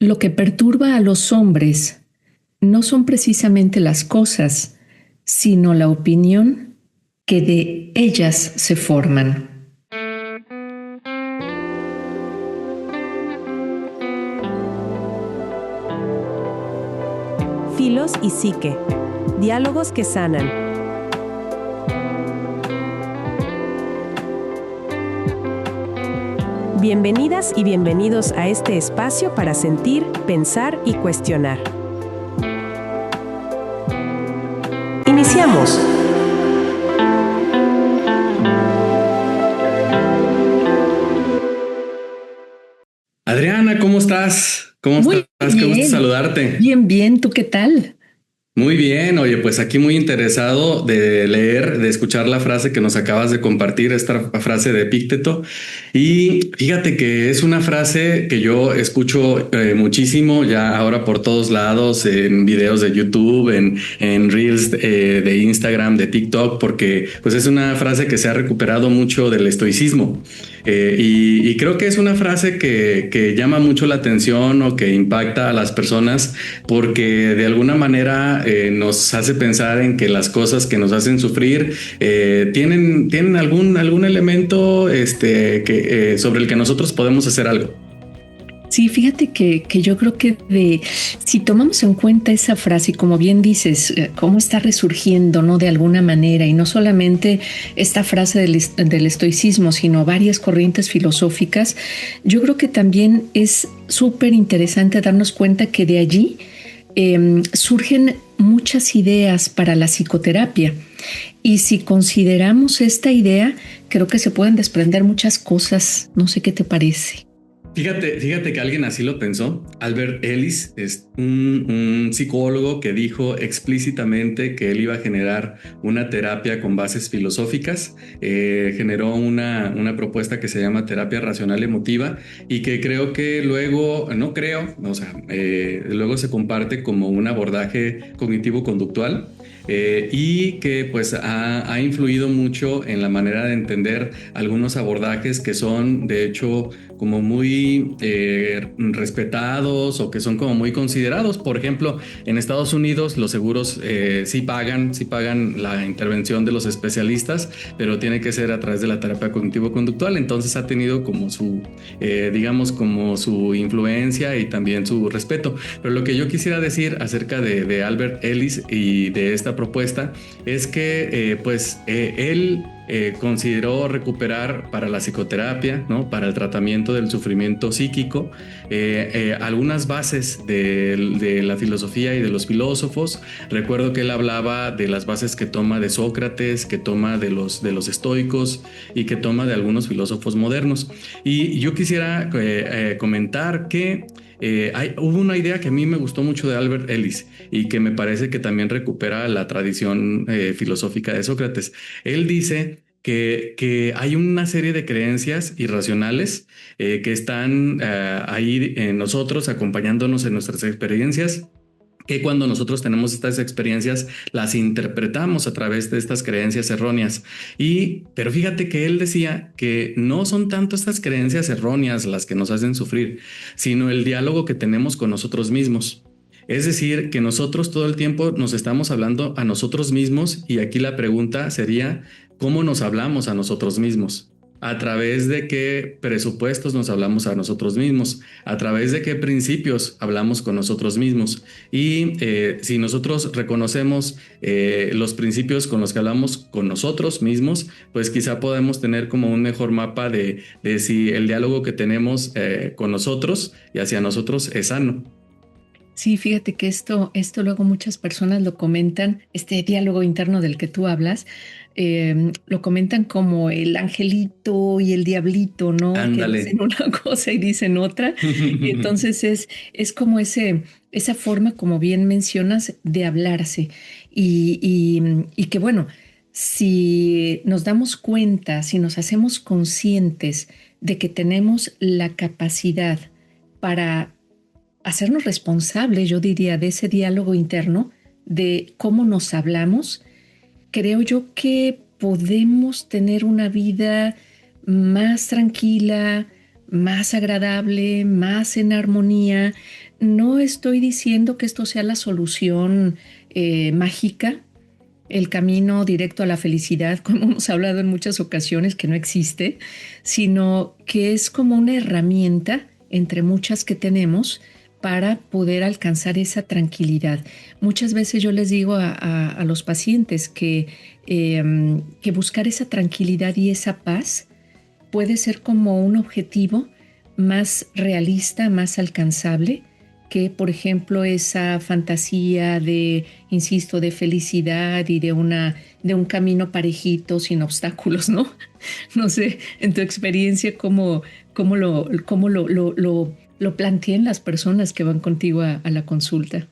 Lo que perturba a los hombres no son precisamente las cosas, sino la opinión que de ellas se forman. Filos y Psique. Diálogos que sanan. Bienvenidas y bienvenidos a este espacio para sentir, pensar y cuestionar. Iniciamos. Adriana, ¿cómo estás? ¿Cómo Muy estás? Qué gusto bien, saludarte. bien, bien. ¿Tú qué tal? Muy bien, oye, pues aquí muy interesado de leer, de escuchar la frase que nos acabas de compartir, esta frase de Epícteto. Y fíjate que es una frase que yo escucho muchísimo ya ahora por todos lados, en videos de YouTube, en Reels de Instagram, de TikTok, porque pues es una frase que se ha recuperado mucho del estoicismo. Y creo que es una frase que llama mucho la atención o que impacta a las personas porque de alguna manera nos hace pensar en que las cosas que nos hacen sufrir tienen algún elemento sobre el que nosotros podemos hacer algo. Sí, fíjate que yo creo que si tomamos en cuenta esa frase y como bien dices, cómo está resurgiendo, ¿no? De alguna manera, y no solamente esta frase del estoicismo, sino varias corrientes filosóficas, yo creo que también es súper interesante darnos cuenta que de allí surgen muchas ideas para la psicoterapia. Y si consideramos esta idea, creo que se pueden desprender muchas cosas. No sé qué te parece. Fíjate que alguien así lo pensó. Albert Ellis es un psicólogo que dijo explícitamente que él iba a generar una terapia con bases filosóficas. Generó una propuesta que se llama terapia racional emotiva y que creo que luego, no creo, o sea, luego se comparte como un abordaje cognitivo-conductual. Y que pues ha influido mucho en la manera de entender algunos abordajes que son de hecho como muy respetados o que son como muy considerados. Por ejemplo, en Estados Unidos los seguros sí pagan la intervención de los especialistas, pero tiene que ser a través de la terapia cognitivo-conductual. Entonces ha tenido como digamos, como su influencia y también su respeto. Pero lo que yo quisiera decir acerca de Albert Ellis y de esta propuesta es que él consideró recuperar para la psicoterapia, ¿no? Para el tratamiento del sufrimiento psíquico, algunas bases de la filosofía y de los filósofos. Recuerdo que él hablaba de las bases que toma de Sócrates, que toma de los estoicos y que toma de algunos filósofos modernos. Y yo quisiera comentar que hubo una idea que a mí me gustó mucho de Albert Ellis y que me parece que también recupera la tradición filosófica de Sócrates. Él dice que hay una serie de creencias irracionales que están ahí en nosotros, acompañándonos en nuestras experiencias, que cuando nosotros tenemos estas experiencias las interpretamos a través de estas creencias erróneas. Pero fíjate que él decía que no son tanto estas creencias erróneas las que nos hacen sufrir, sino el diálogo que tenemos con nosotros mismos. Es decir, que nosotros todo el tiempo nos estamos hablando a nosotros mismos y aquí la pregunta sería, ¿cómo nos hablamos a nosotros mismos? ¿A través de qué presupuestos nos hablamos a nosotros mismos? ¿A través de qué principios hablamos con nosotros mismos? Y si nosotros reconocemos los principios con los que hablamos con nosotros mismos, pues quizá podemos tener como un mejor mapa de si el diálogo que tenemos con nosotros y hacia nosotros es sano. Sí, fíjate que esto luego muchas personas lo comentan, este diálogo interno del que tú hablas, lo comentan como el angelito y el diablito, ¿no? Que Ándale. dicen una cosa y dicen otra. Y entonces es como esa forma, como bien mencionas, de hablarse. Y que bueno, si nos damos cuenta, si nos hacemos conscientes de que tenemos la capacidad para hacernos responsables, yo diría, de ese diálogo interno, de cómo nos hablamos, creo yo que podemos tener una vida más tranquila, más agradable, más en armonía. No estoy diciendo que esto sea la solución mágica, el camino directo a la felicidad, como hemos hablado en muchas ocasiones, que no existe, sino que es como una herramienta entre muchas que tenemos para poder alcanzar esa tranquilidad. Muchas veces yo les digo a los pacientes que buscar esa tranquilidad y esa paz puede ser como un objetivo más realista, más alcanzable, que, por ejemplo, esa fantasía de, insisto, de felicidad y de un camino parejito, sin obstáculos, ¿no? No sé, en tu experiencia, ¿cómo lo plantean las personas que van contigo a la consulta?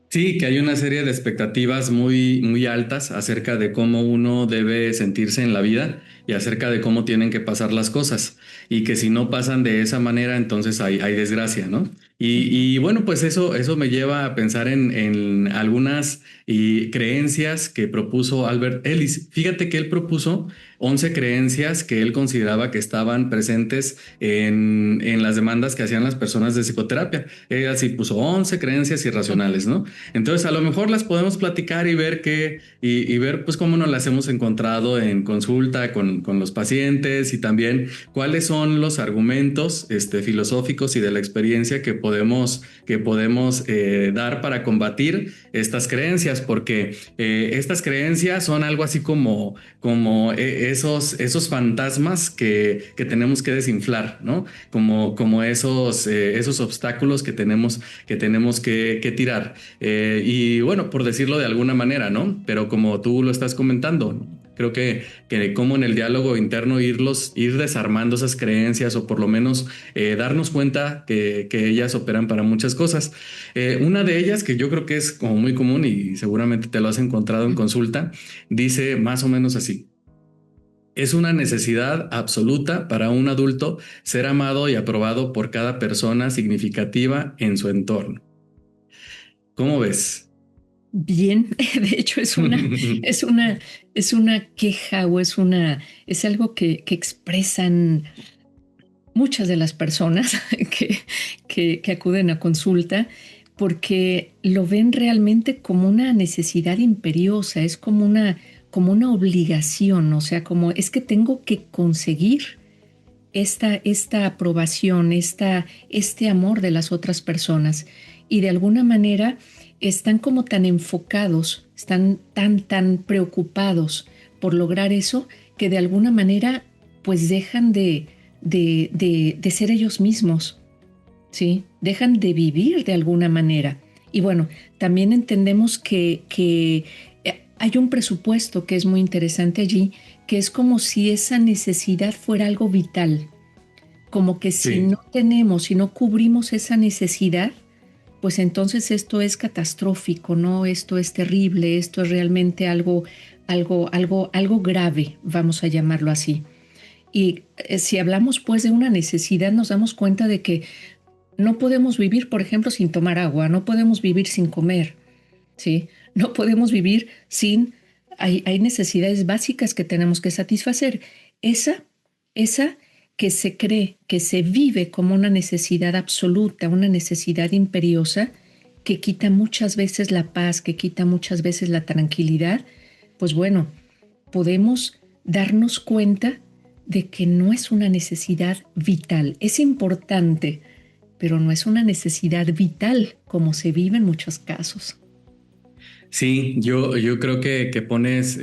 Sí, que hay una serie de expectativas muy, muy altas acerca de cómo uno debe sentirse en la vida y acerca de cómo tienen que pasar las cosas y que si no pasan de esa manera, entonces hay desgracia, ¿no? Y bueno, pues eso me lleva a pensar en algunas creencias que propuso Albert Ellis. Fíjate que él propuso 11 creencias que él consideraba que estaban presentes en las demandas que hacían las personas de psicoterapia. Él así puso 11 creencias irracionales, ¿no? Entonces, a lo mejor las podemos platicar y ver y ver pues cómo nos las hemos encontrado en consulta con los pacientes y también cuáles son los argumentos filosóficos y de la experiencia que podemos dar para combatir estas creencias, porque estas creencias son algo así como esos fantasmas que tenemos que desinflar, ¿no? Como esos obstáculos que tenemos que tirar. Y bueno, por decirlo de alguna manera, ¿no? Pero como tú lo estás comentando, ¿no? Creo que como en el diálogo interno ir desarmando esas creencias o por lo menos darnos cuenta que ellas operan para muchas cosas. Una de ellas que yo creo que es como muy común y seguramente te lo has encontrado en consulta, dice más o menos así. Es una necesidad absoluta para un adulto ser amado y aprobado por cada persona significativa en su entorno. ¿Cómo ves? Bien, de hecho es una queja o es algo que expresan muchas de las personas que acuden a consulta porque lo ven realmente como una necesidad imperiosa, es como una obligación, o sea, como es que tengo que conseguir esta aprobación, este amor de las otras personas. Y de alguna manera están como tan enfocados, están tan preocupados por lograr eso, que de alguna manera pues dejan de ser ellos mismos, ¿sí? Dejan de vivir de alguna manera. Y bueno, también entendemos que hay un presupuesto que es muy interesante allí, que es como si esa necesidad fuera algo vital, como que si Sí. no tenemos, si no cubrimos esa necesidad, pues entonces esto es catastrófico, ¿no? Esto es terrible, esto es realmente algo grave, vamos a llamarlo así. Y si hablamos pues de una necesidad, nos damos cuenta de que no podemos vivir, por ejemplo, sin tomar agua, no podemos vivir sin comer, ¿sí? No podemos vivir sin... hay necesidades básicas que tenemos que satisfacer. Esa que se cree, que se vive como una necesidad absoluta, una necesidad imperiosa, que quita muchas veces la paz, que quita muchas veces la tranquilidad, pues bueno, podemos darnos cuenta de que no es una necesidad vital. Es importante, pero no es una necesidad vital como se vive en muchos casos. Sí, yo creo que pones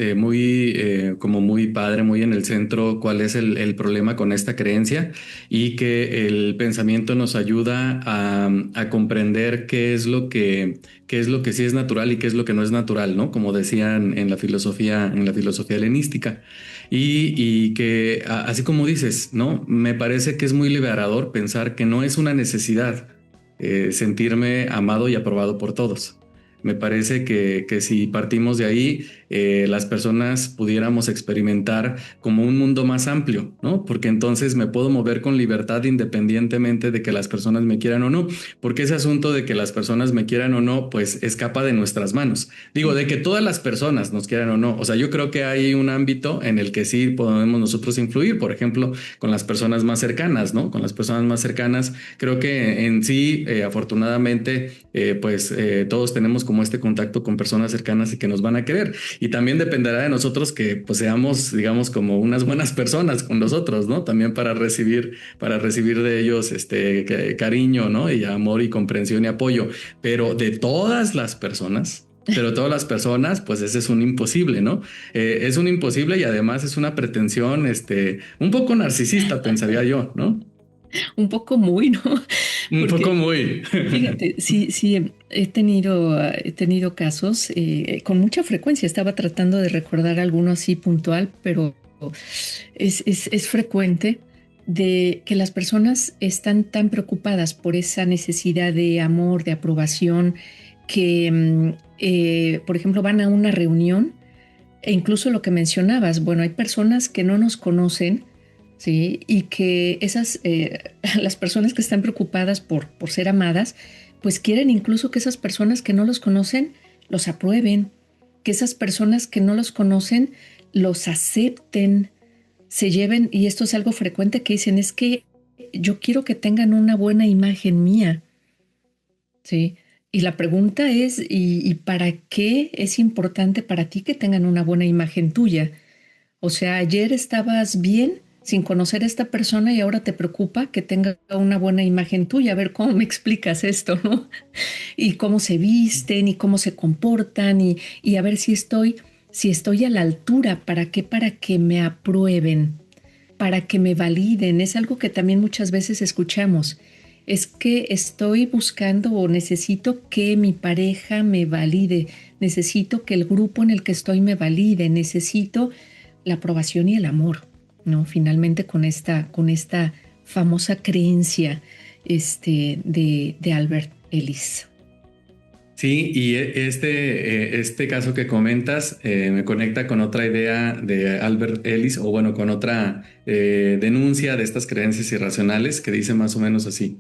como muy padre, muy en el centro cuál es el problema con esta creencia y que el pensamiento nos ayuda a comprender qué es lo que sí es natural y qué es lo que no es natural, ¿no? Como decían en la filosofía helenística. Y que así como dices, ¿no? Me parece que es muy liberador pensar que no es una necesidad sentirme amado y aprobado por todos. Me parece que si partimos de ahí, las personas pudiéramos experimentar como un mundo más amplio, ¿no? Porque entonces me puedo mover con libertad independientemente de que las personas me quieran o no, porque ese asunto de que las personas me quieran o no, pues escapa de nuestras manos. Digo, de que todas las personas nos quieran o no. O sea, yo creo que hay un ámbito en el que sí podemos nosotros influir, por ejemplo, con las personas más cercanas, ¿no? Con las personas más cercanas, creo que en sí, afortunadamente, todos tenemos como este contacto con personas cercanas y que nos van a querer. Y también dependerá de nosotros que pues seamos, digamos, como unas buenas personas con nosotros, ¿no? También para recibir de ellos cariño, ¿no? Y amor y comprensión y apoyo. Pero todas las personas, pues ese es un imposible, ¿no? Es un imposible y además es una pretensión, un poco narcisista, pensaría yo, ¿no? Un poco muy, ¿no? Un poco Porque muy. fíjate, sí, he tenido casos con mucha frecuencia. Estaba tratando de recordar alguno así puntual, pero es frecuente de que las personas están tan preocupadas por esa necesidad de amor, de aprobación, que, por ejemplo, van a una reunión e incluso lo que mencionabas, bueno, hay personas que no nos conocen. Sí, y que las personas que están preocupadas por ser amadas, pues quieren incluso que esas personas que no los conocen los aprueben, que esas personas que no los conocen los acepten, se lleven, y esto es algo frecuente que dicen, es que yo quiero que tengan una buena imagen mía, ¿sí? Y la pregunta es, ¿y para qué es importante para ti que tengan una buena imagen tuya? O sea, ayer estabas bien sin conocer a esta persona y ahora te preocupa que tenga una buena imagen tuya. A ver, ¿cómo me explicas esto, no? Y cómo se visten y cómo se comportan y a ver si estoy a la altura. ¿Para qué? Para que me aprueben, para que me validen. Es algo que también muchas veces escuchamos. Es que estoy buscando o necesito que mi pareja me valide, necesito que el grupo en el que estoy me valide, necesito la aprobación y el amor, ¿no? Finalmente con esta famosa creencia de Albert Ellis. Sí, y este caso que comentas me conecta con otra idea de Albert Ellis, o bueno, con otra denuncia de estas creencias irracionales que dice más o menos así.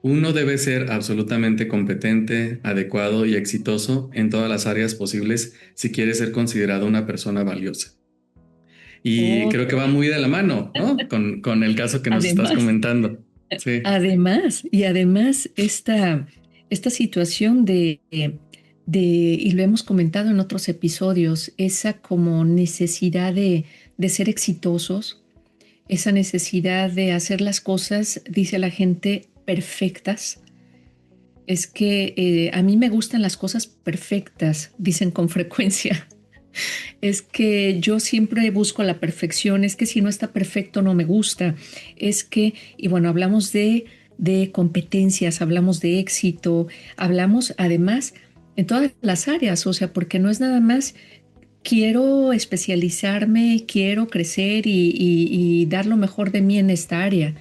Uno debe ser absolutamente competente, adecuado y exitoso en todas las áreas posibles si quiere ser considerado una persona valiosa. Y Oh, creo que va muy de la mano, ¿no? Con el caso que nos estás además, comentando. Sí. además, esta situación y lo hemos comentado en otros episodios, esa como necesidad de ser exitosos, esa necesidad de hacer las cosas, dice la gente, perfectas. Es que a mí me gustan las cosas perfectas, dicen con frecuencia. Es que yo siempre busco la perfección, es que si no está perfecto no me gusta, y bueno, hablamos de competencias, hablamos de éxito, hablamos además en todas las áreas, o sea, porque no es nada más quiero especializarme, quiero crecer y dar lo mejor de mí en esta área,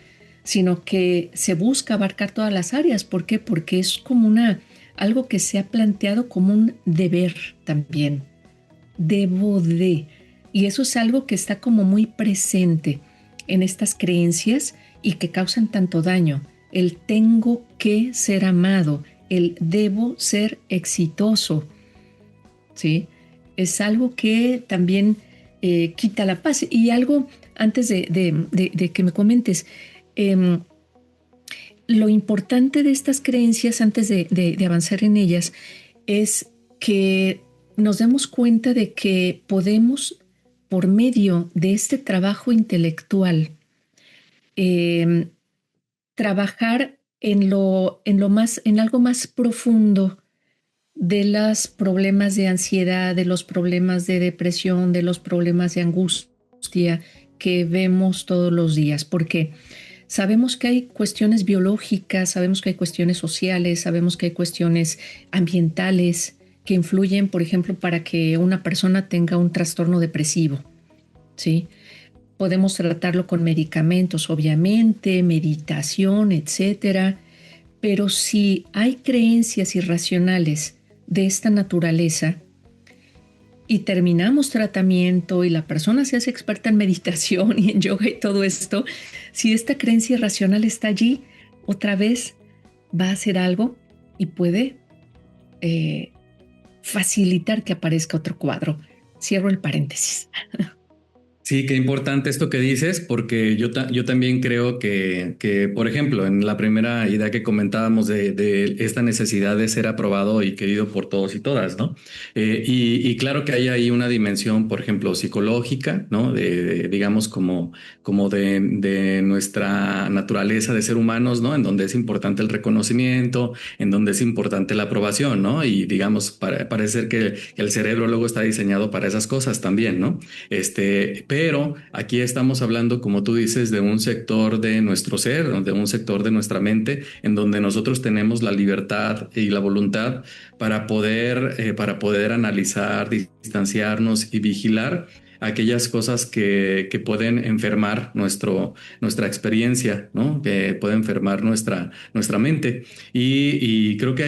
sino que se busca abarcar todas las áreas. ¿Por qué? Porque es como algo que se ha planteado como un deber también. Debo de. Y eso es algo que está como muy presente en estas creencias y que causan tanto daño. El tengo que ser amado, el debo ser exitoso, ¿sí? Es algo que también quita la paz. Y algo antes de que me comentes, em, lo importante de estas creencias, antes de avanzar en ellas, es que nos demos cuenta de que podemos, por medio de este trabajo intelectual, eh, trabajar en algo más profundo de los problemas de ansiedad, de los problemas de depresión, de los problemas de angustia que vemos todos los días. Porque sabemos que hay cuestiones biológicas, sabemos que hay cuestiones sociales, sabemos que hay cuestiones ambientales que influyen, por ejemplo, para que una persona tenga un trastorno depresivo, ¿sí? Podemos tratarlo con medicamentos, obviamente, meditación, etcétera. Pero si hay creencias irracionales de esta naturaleza y terminamos tratamiento y la persona se hace experta en meditación y en yoga y todo esto, si esta creencia irracional está allí, otra vez va a hacer algo y puede facilitar que aparezca otro cuadro. Cierro el paréntesis. Sí, qué importante esto que dices, porque yo también creo que, por ejemplo, en la primera idea que comentábamos de esta necesidad de ser aprobado y querido por todos y todas, ¿no? Y claro que hay ahí una dimensión, por ejemplo, psicológica, ¿no? Digamos, como de nuestra naturaleza de ser humanos, ¿no? En donde es importante el reconocimiento, en donde es importante la aprobación, ¿no? Y digamos, parece ser que el cerebro luego está diseñado para esas cosas también, ¿no? Pero aquí estamos hablando, como tú dices, de un sector de nuestro ser, de un sector de nuestra mente, en donde nosotros tenemos la libertad y la voluntad para poder analizar, distanciarnos y vigilar aquellas cosas que pueden enfermar nuestra experiencia, ¿no? Que pueden enfermar nuestra mente. Y creo que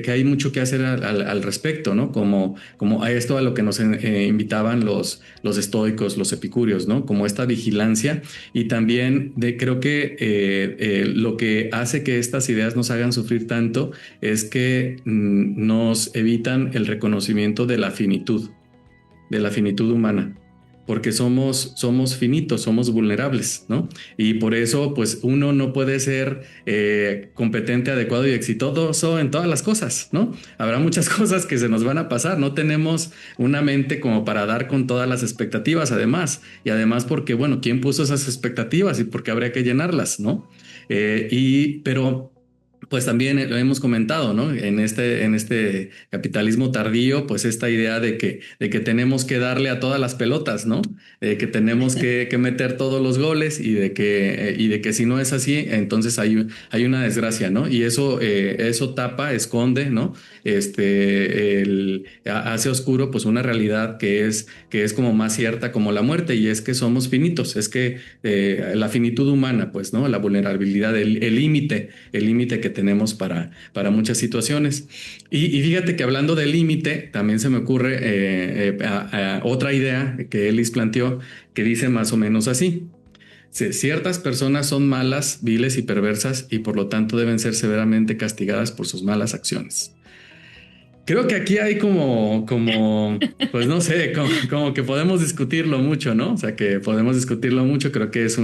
hay mucho que hacer al respecto, ¿no? Como a esto a lo que nos invitaban los estoicos, los epicúreos, ¿no? Como esta vigilancia y también creo que lo que hace que estas ideas nos hagan sufrir tanto es que nos evitan el reconocimiento de la finitud humana. Porque somos finitos, somos vulnerables, ¿no? Y por eso, pues, uno no puede ser competente, adecuado y exitoso en todas las cosas, ¿no? Habrá muchas cosas que se nos van a pasar, no tenemos una mente como para dar con todas las expectativas, además. Y además porque, bueno, ¿quién puso esas expectativas y por qué habría que llenarlas, ¿no? Pero pues también lo hemos comentado, ¿no? En este capitalismo tardío, pues esta idea de que tenemos que darle a todas las pelotas, ¿no? De que tenemos que meter todos los goles y de que si no es así, entonces hay una desgracia, ¿no? Y eso tapa, esconde, ¿no? Hace oscuro, pues una realidad que es como más cierta como la muerte, y es que somos finitos, es que la finitud humana, pues, ¿no? La vulnerabilidad, el límite que tenemos para muchas situaciones. Y fíjate que hablando del límite, también se me ocurre otra idea que Ellis planteó, que dice más o menos así: ciertas personas son malas, viles y perversas, y por lo tanto deben ser severamente castigadas por sus malas acciones. Creo que aquí hay pues no sé, como que podemos discutirlo mucho, ¿no? O sea, que podemos discutirlo mucho. Creo que es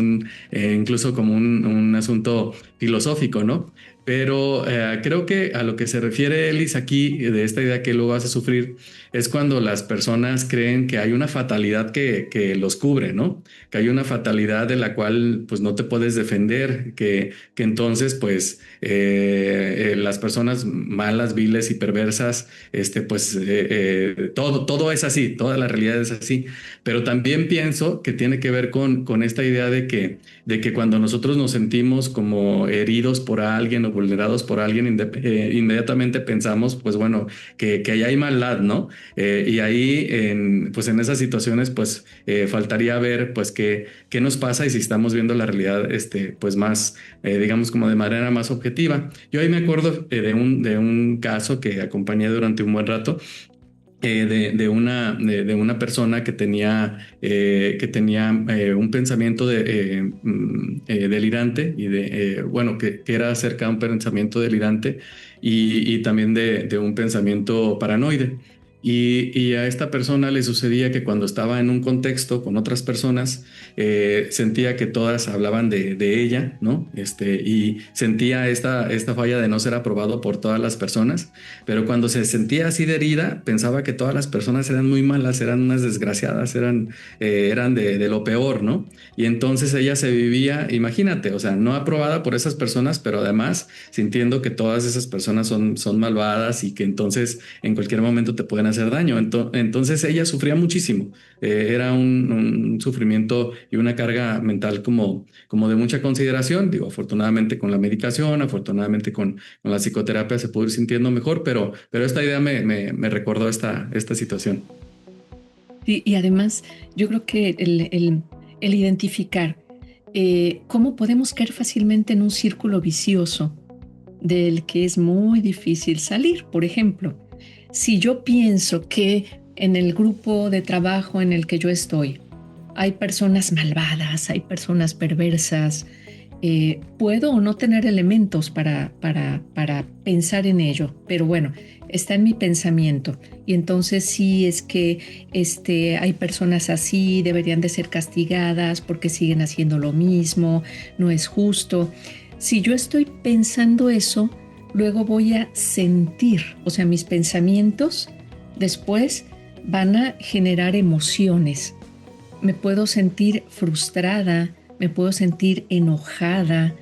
incluso como un asunto filosófico, ¿no? Pero creo que a lo que se refiere Ellis aquí, de esta idea que luego hace sufrir, es cuando las personas creen que hay una fatalidad que los cubre, ¿no? Que hay una fatalidad de la cual pues no te puedes defender, que entonces pues las personas malas, viles y perversas, todo es así, toda la realidad es así. Pero también pienso que tiene que ver con esta idea de que cuando nosotros nos sentimos como heridos por alguien o vulnerados por alguien, inmediatamente pensamos, pues bueno, que ahí hay maldad, ¿no? Y ahí, en esas situaciones, pues faltaría ver, pues, qué nos pasa y si estamos viendo la realidad, pues más, digamos, como de manera más objetiva. Yo ahí me acuerdo de un caso que acompañé durante un buen rato. De una persona que tenía un pensamiento delirante y que era acerca de un pensamiento delirante y también de un pensamiento paranoide. Y a esta persona le sucedía que cuando estaba en un contexto con otras personas, sentía que todas hablaban de ella, ¿no? Y sentía esta falla de no ser aprobado por todas las personas, pero cuando se sentía así de herida, pensaba que todas las personas eran muy malas, eran unas desgraciadas, eran de lo peor, ¿no? Y entonces ella se vivía, imagínate, o sea, no aprobada por esas personas, pero además sintiendo que todas esas personas son malvadas y que entonces en cualquier momento te pueden hacer daño. Entonces ella sufría muchísimo. Era un sufrimiento y una carga mental como de mucha consideración. Digo, afortunadamente con la medicación, afortunadamente con la psicoterapia se pudo ir sintiendo mejor, pero esta idea me recordó esta situación. Sí, y además yo creo que el identificar cómo podemos caer fácilmente en un círculo vicioso del que es muy difícil salir. Por ejemplo, Si yo pienso que en el grupo de trabajo en el que yo estoy hay personas malvadas, hay personas perversas, puedo o no tener elementos para pensar en ello, pero bueno, está en mi pensamiento. Y entonces sí es que hay personas así, deberían de ser castigadas porque siguen haciendo lo mismo, no es justo. Si yo estoy pensando eso, luego voy a sentir, o sea, mis pensamientos después van a generar emociones. Me puedo sentir frustrada, me puedo sentir enojada,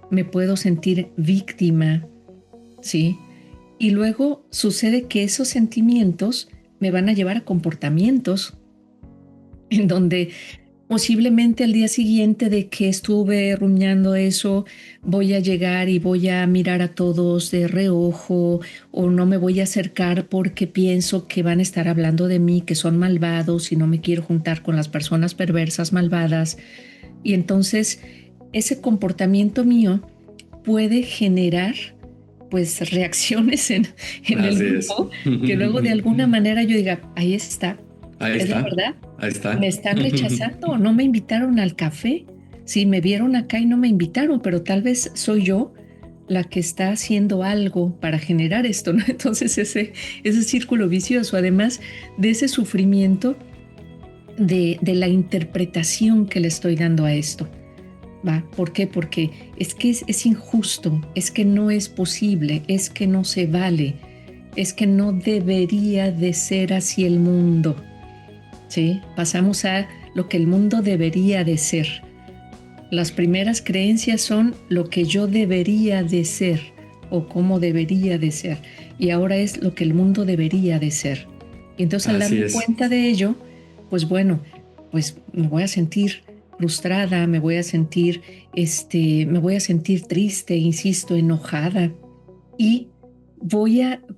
me puedo sentir víctima, ¿sí? Y luego sucede que esos sentimientos me van a llevar a comportamientos en donde posiblemente al día siguiente de que estuve rumiando eso, voy a llegar y voy a mirar a todos de reojo o no me voy a acercar porque pienso que van a estar hablando de mí, que son malvados y no me quiero juntar con las personas perversas, malvadas. Y entonces ese comportamiento mío puede generar pues reacciones en el Así es. grupo que luego de alguna manera yo diga, ahí está, Ahí es la está, verdad, ahí me está. están rechazando, no me invitaron al café, sí, me vieron acá y no me invitaron, pero tal vez soy yo la que está haciendo algo para generar esto, ¿no? Entonces ese círculo vicioso, además de ese sufrimiento de la interpretación que le estoy dando a esto. ¿Va? ¿Por qué? Porque es que es injusto, es que no es posible, es que no se vale, es que no debería de ser así el mundo. ¿Sí? Pasamos a lo que el mundo debería de ser. Las primeras creencias son lo que yo debería de ser o cómo debería de ser. Y ahora es lo que el mundo debería de ser. Y entonces al Así darme es. cuenta de ello, pues bueno, pues me voy a sentir frustrada, me voy a sentir triste, insisto, enojada. Y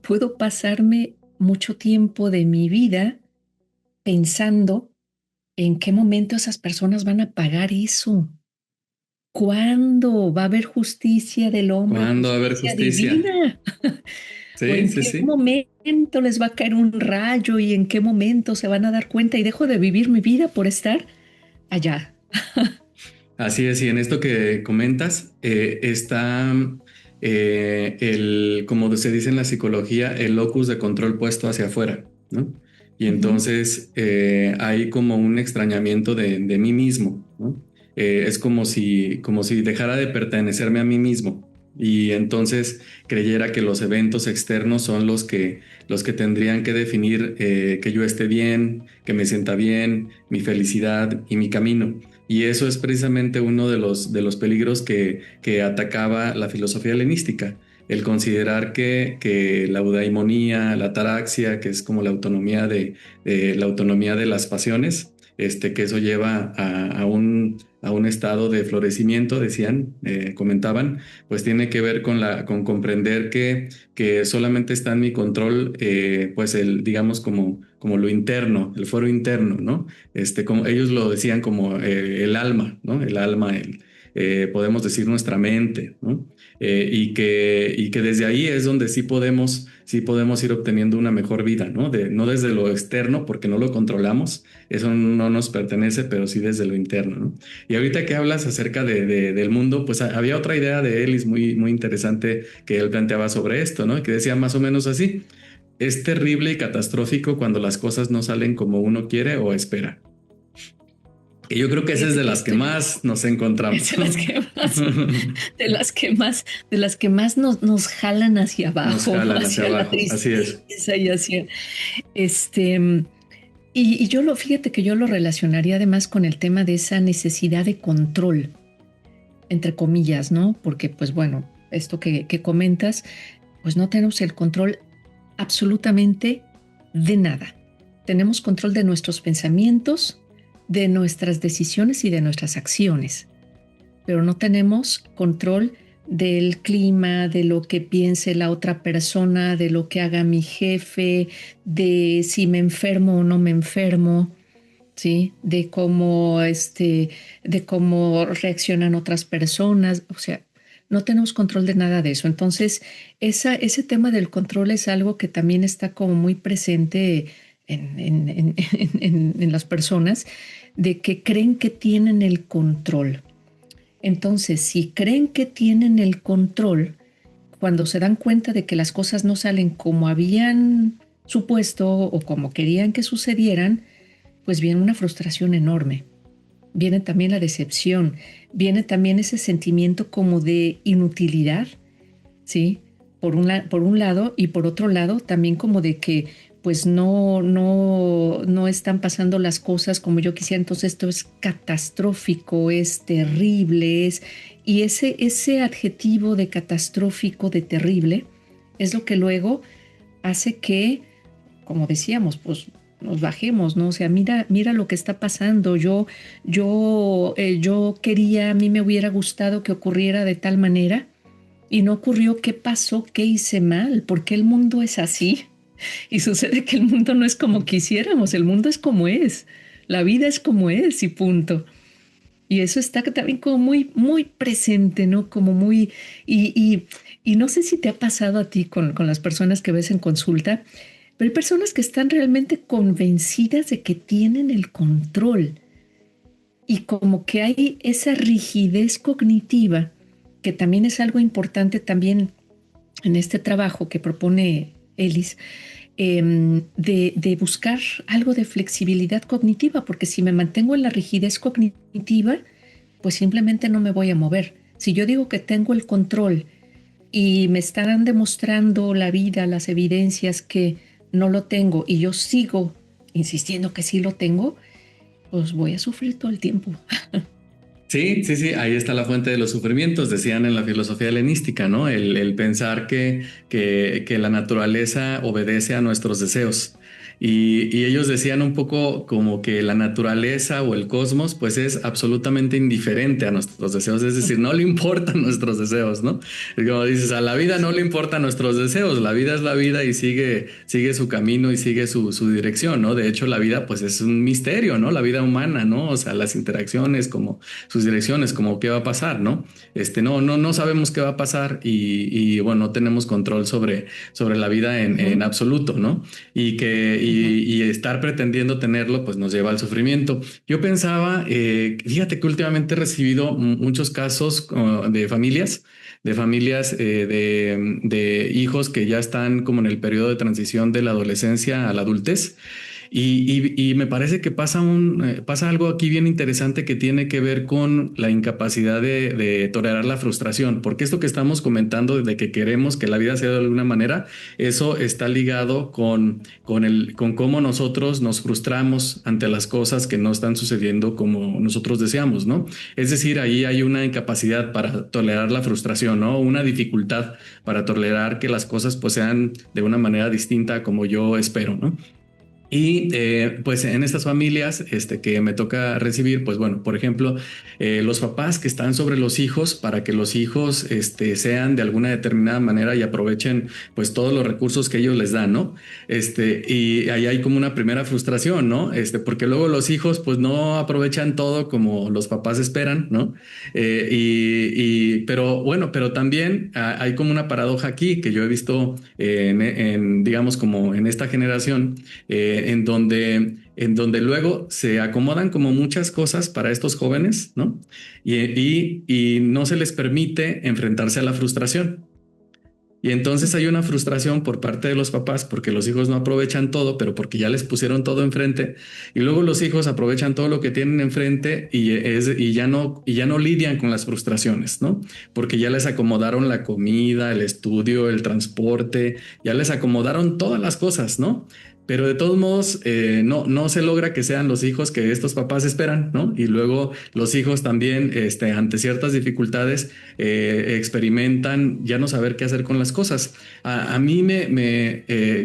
puedo pasarme mucho tiempo de mi vida pensando en qué momento esas personas van a pagar eso. ¿Cuándo va a haber justicia del hombre, ¿Cuándo va a haber justicia justicia? divina? ¿O Sí, en sí, qué sí. momento les va a caer un rayo y en qué momento se van a dar cuenta y dejo de vivir mi vida por estar allá? Así es, y en esto que comentas está como se dice en la psicología, el locus de control puesto hacia afuera, ¿no? Y Ujú. entonces hay como un extrañamiento de mí mismo, ¿no? Es como si dejara de pertenecerme a mí mismo y entonces creyera que los eventos externos son los que tendrían que definir que yo esté bien, que me sienta bien, mi felicidad y mi camino. Y eso es precisamente uno de los peligros que atacaba la filosofía helenística, el considerar que la eudaimonía, la ataraxia, que es como la autonomía de las pasiones, que eso lleva a un estado de florecimiento, decían, comentaban, pues tiene que ver con comprender que solamente está en mi control, pues digamos como lo interno, el fuero interno, ¿no? Como ellos lo decían como el alma, ¿no? El alma, podemos decir nuestra mente, ¿no? Y que desde ahí es donde sí podemos ir obteniendo una mejor vida, ¿no? No desde lo externo, porque no lo controlamos, eso no nos pertenece, pero sí desde lo interno, ¿no? Y ahorita que hablas acerca del mundo, pues había otra idea de Ellis muy interesante que él planteaba sobre esto, ¿no? Que decía más o menos así: es terrible y catastrófico cuando las cosas no salen como uno quiere o espera. Y yo creo que esa es Fíjate de que las que estoy, más nos encontramos. es de las que más nos jalan hacia Nos abajo, jalan hacia hacia la abajo, así es. tristeza y hacia este. Y fíjate que yo lo relacionaría además con el tema de esa necesidad de control, entre comillas, ¿no? Porque, pues bueno, esto que comentas, pues no tenemos el control absolutamente de nada. Tenemos control de nuestros pensamientos, de nuestras decisiones y de nuestras acciones, pero no tenemos control del clima, de lo que piense la otra persona, de lo que haga mi jefe, de si me enfermo o no me enfermo, ¿sí? De cómo reaccionan otras personas. O sea, no tenemos control de nada de eso. Entonces, ese tema del control es algo que también está como muy presente en las personas, de que creen que tienen el control. Entonces, si creen que tienen el control, cuando se dan cuenta de que las cosas no salen como habían supuesto o como querían que sucedieran, pues viene una frustración enorme. Viene también la decepción, viene también ese sentimiento como de inutilidad, ¿sí? Por un lado, y por otro lado también como de que pues no están pasando las cosas como yo quisiera, entonces esto es catastrófico, es terrible, y ese adjetivo de catastrófico, de terrible, es lo que luego hace que, como decíamos, pues nos bajemos, ¿no? O sea, mira lo que está pasando. Yo quería, a mí me hubiera gustado que ocurriera de tal manera y no ocurrió. ¿Qué pasó? ¿Qué hice mal? ¿Por qué el mundo es así? Y sucede que el mundo no es como quisiéramos, el mundo es como es, la vida es como es y punto. Y eso está también como muy, muy presente, ¿no? Como muy, y no sé si te ha pasado a ti con las personas que ves en consulta, pero hay personas que están realmente convencidas de que tienen el control y como que hay esa rigidez cognitiva, que también es algo importante también en este trabajo que propone Ellis, de buscar algo de flexibilidad cognitiva, porque si me mantengo en la rigidez cognitiva, pues simplemente no me voy a mover. Si yo digo que tengo el control y me están demostrando la vida, las evidencias que no lo tengo y yo sigo insistiendo que sí lo tengo, pues voy a sufrir todo el tiempo. Sí, sí, sí, ahí está la fuente de los sufrimientos, decían en la filosofía helenística, ¿no? El pensar que la naturaleza obedece a nuestros deseos. Y ellos decían un poco como que la naturaleza o el cosmos pues es absolutamente indiferente a nuestros deseos, es decir, no le importan nuestros deseos, ¿no? Y como dices, a la vida no le importan nuestros deseos, la vida es la vida y sigue su camino y sigue su dirección, ¿no? De hecho, la vida pues es un misterio, ¿no? La vida humana, ¿no? O sea, las interacciones como sus direcciones, como qué va a pasar, ¿no? No sabemos qué va a pasar y bueno, no tenemos control sobre la vida en absoluto, ¿no? Y estar pretendiendo tenerlo, pues nos lleva al sufrimiento. Yo pensaba, fíjate que últimamente he recibido muchos casos de hijos que ya están como en el periodo de transición de la adolescencia a la adultez. Y me parece que pasa algo aquí bien interesante que tiene que ver con la incapacidad de tolerar la frustración, porque esto que estamos comentando de que queremos que la vida sea de alguna manera, eso está ligado con cómo nosotros nos frustramos ante las cosas que no están sucediendo como nosotros deseamos, ¿no? Es decir, ahí hay una incapacidad para tolerar la frustración, ¿no? Una dificultad para tolerar que las cosas pues sean de una manera distinta como yo espero, ¿no? Y pues en estas familias que me toca recibir, pues bueno, por ejemplo, los papás que están sobre los hijos para que los hijos sean de alguna determinada manera y aprovechen pues todos los recursos que ellos les dan, ¿no? Y ahí hay como una primera frustración, ¿no? Porque luego los hijos pues no aprovechan todo como los papás esperan, ¿no? Pero bueno, pero también hay como una paradoja aquí que yo he visto digamos como en esta generación, en donde luego se acomodan como muchas cosas para estos jóvenes, ¿no? Y no se les permite enfrentarse a la frustración. Y entonces hay una frustración por parte de los papás porque los hijos no aprovechan todo, pero porque ya les pusieron todo enfrente. Y luego los hijos aprovechan todo lo que tienen enfrente y ya no lidian con las frustraciones, ¿no? Porque ya les acomodaron la comida, el estudio, el transporte, ya les acomodaron todas las cosas, ¿no? Pero de todos modos, no se logra que sean los hijos que estos papás esperan, ¿no? Y luego los hijos también, ante ciertas dificultades, experimentan ya no saber qué hacer con las cosas. A mí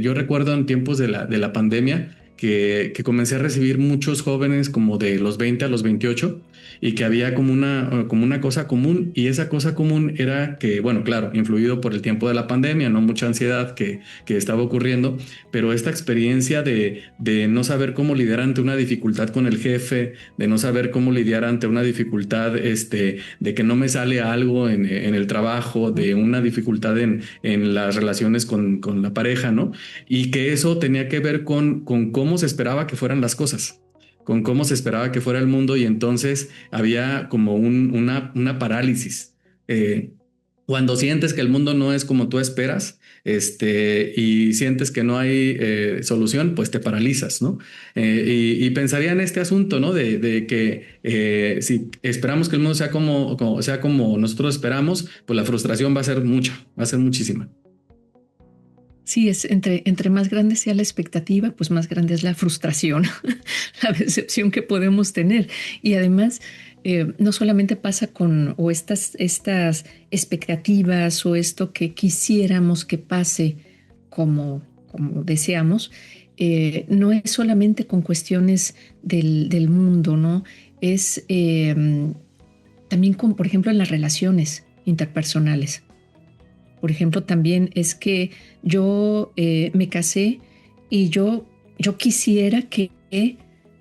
yo recuerdo en tiempos de la pandemia que comencé a recibir muchos jóvenes como de los 20 a los 28 y que había como una cosa común, y esa cosa común era que, bueno, claro, influido por el tiempo de la pandemia, no mucha ansiedad que estaba ocurriendo, pero esta experiencia de no saber cómo lidiar ante una dificultad con el jefe, de no saber cómo lidiar ante una dificultad de que no me sale algo en el trabajo, de una dificultad en las relaciones con la pareja, ¿no? Y que eso tenía que ver con cómo se esperaba que fueran las cosas, con cómo se esperaba que fuera el mundo, y entonces había como una parálisis. Cuando sientes que el mundo no es como tú esperas, y sientes que no hay solución, pues te paralizas, ¿no? Y pensaría en este asunto, ¿no? De que si esperamos que el mundo sea sea como nosotros esperamos, pues la frustración va a ser mucha, va a ser muchísima. Sí, es entre más grande sea la expectativa, pues más grande es la frustración, la decepción que podemos tener. Y además, no solamente pasa con o estas expectativas o esto que quisiéramos que pase como deseamos, no es solamente con cuestiones del mundo, ¿no? Es también con, por ejemplo, en las relaciones interpersonales. Por ejemplo, también es que yo me casé y yo quisiera que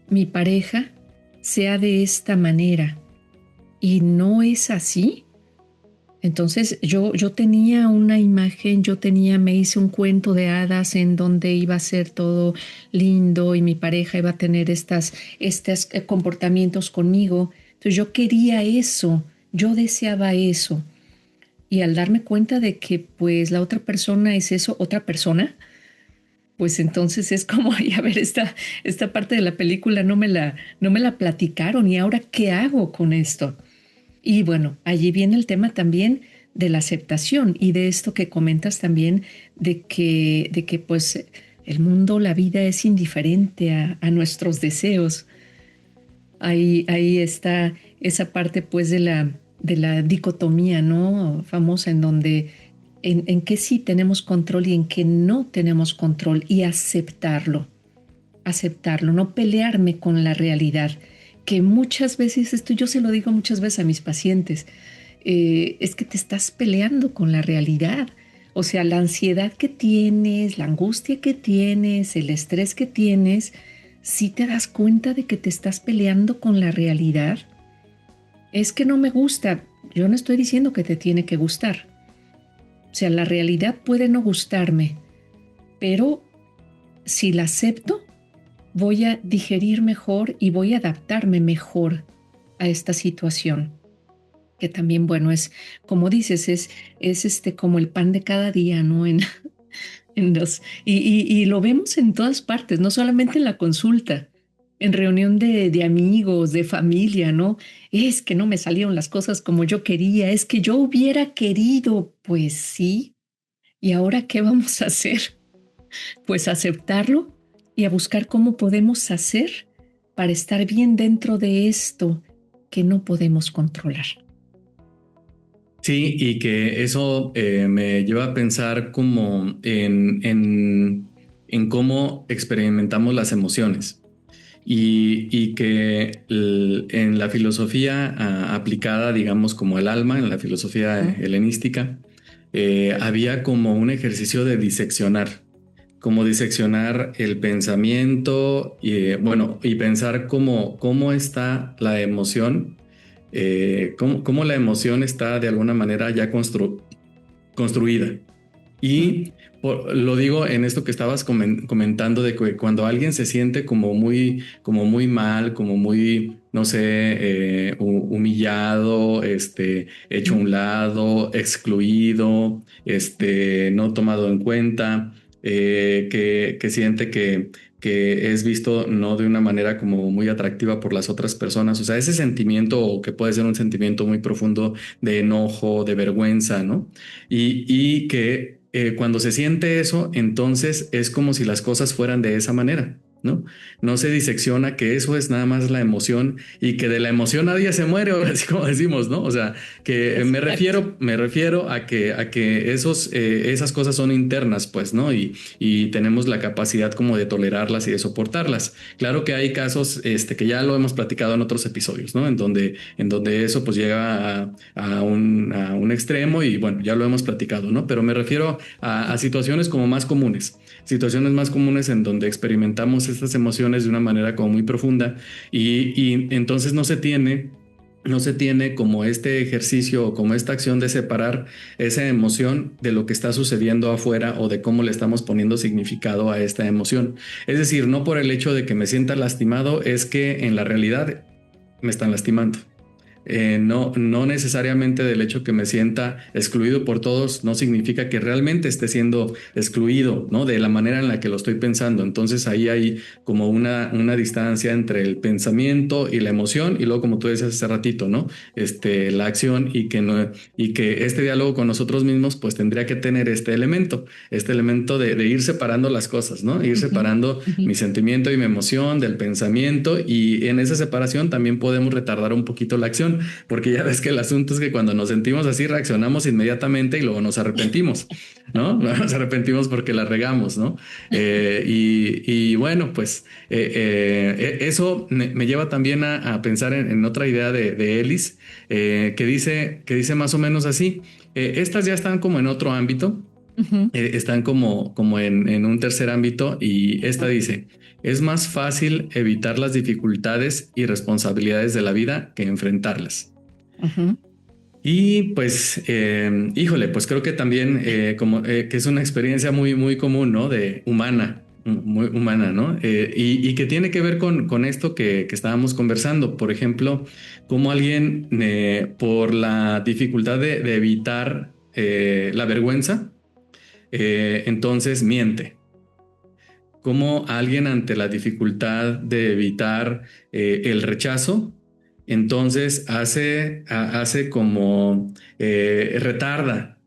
mi pareja sea de esta manera y no es así. Entonces yo tenía una imagen, me hice un cuento de hadas en donde iba a ser todo lindo y mi pareja iba a tener estos comportamientos conmigo. Entonces yo quería eso, yo deseaba eso. Y al darme cuenta de que pues la otra persona es eso, otra persona, pues entonces es como, ay, a ver, esta parte de la película no me la platicaron y ahora ¿qué hago con esto? Y bueno, allí viene el tema también de la aceptación y de esto que comentas también de que pues el mundo, la vida es indiferente a nuestros deseos. Ahí está esa parte pues de la dicotomía, ¿no? Famosa en donde en que sí tenemos control y en que no tenemos control y aceptarlo, no pelearme con la realidad, que muchas veces, esto yo se lo digo muchas veces a mis pacientes, es que te estás peleando con la realidad. O sea, la ansiedad que tienes, la angustia que tienes, el estrés que tienes, si te das cuenta de que te estás peleando con la realidad. Es que no me gusta. Yo no estoy diciendo que te tiene que gustar. O sea, la realidad puede no gustarme, pero si la acepto, voy a digerir mejor y voy a adaptarme mejor a esta situación. Que también, bueno, es, como dices, es como el pan de cada día, ¿no? Y lo vemos en todas partes, no solamente en la consulta, en reunión de amigos, de familia, ¿no? Es que no me salieron las cosas como yo quería, es que yo hubiera querido, pues sí. ¿Y ahora qué vamos a hacer? Pues aceptarlo y a buscar cómo podemos hacer para estar bien dentro de esto que no podemos controlar. Sí, y que eso me lleva a pensar como en cómo experimentamos las emociones. Y que en la filosofía aplicada, digamos, como el alma, en la filosofía helenística, había como un ejercicio de diseccionar, como diseccionar el pensamiento y, bueno, y pensar cómo está la emoción, cómo la emoción está de alguna manera ya construida. Y lo digo en esto que estabas comentando de que cuando alguien se siente como muy mal, como muy, no sé, humillado, hecho a un lado, excluido, no tomado en cuenta, que siente que es visto no de una manera como muy atractiva por las otras personas. O sea, ese sentimiento, o que puede ser un sentimiento muy profundo de enojo, de vergüenza, ¿no? Y que cuando se siente eso, entonces es como si las cosas fueran de esa manera, ¿no? No se disecciona que eso es nada más la emoción y que de la emoción nadie se muere, así como decimos, ¿no? O sea, que me refiero a que esas cosas son internas, pues, ¿no? Y tenemos la capacidad como de tolerarlas y de soportarlas. Claro que hay casos, que ya lo hemos platicado en otros episodios, ¿no? En donde eso pues llega a un extremo y bueno, ya lo hemos platicado, ¿no? Pero me refiero a situaciones como más comunes. Situaciones más comunes en donde experimentamos estas emociones de una manera como muy profunda y entonces no se tiene como este ejercicio o como esta acción de separar esa emoción de lo que está sucediendo afuera o de cómo le estamos poniendo significado a esta emoción. Es decir, no por el hecho de que me sienta lastimado es que en la realidad me están lastimando. No necesariamente del hecho que me sienta excluido por todos no significa que realmente esté siendo excluido, ¿no? De la manera en la que lo estoy pensando. Entonces ahí hay como una distancia entre el pensamiento y la emoción y luego, como tú decías hace ratito, ¿no? La acción y que este diálogo con nosotros mismos pues tendría que tener este elemento de ir separando las cosas, ¿no? Ir separando mi sentimiento y mi emoción del pensamiento y en esa separación también podemos retardar un poquito la acción. Porque ya ves que el asunto es que cuando nos sentimos así reaccionamos inmediatamente y luego nos arrepentimos, ¿no? Nos arrepentimos porque la regamos, ¿no? Y bueno, pues eso me lleva también a pensar en otra idea de Ellis, que dice más o menos así. Estas ya están como en otro ámbito. Están como en un tercer ámbito y esta dice, es más fácil evitar las dificultades y responsabilidades de la vida que enfrentarlas. Ujú. Y pues, híjole, pues creo que también que es una experiencia muy, muy común, ¿no? De humana, muy humana, ¿no? Y que tiene que ver con esto que estábamos conversando. Por ejemplo, como alguien por la dificultad de evitar la vergüenza, entonces miente. Como alguien ante la dificultad de evitar el rechazo, entonces hace como retarda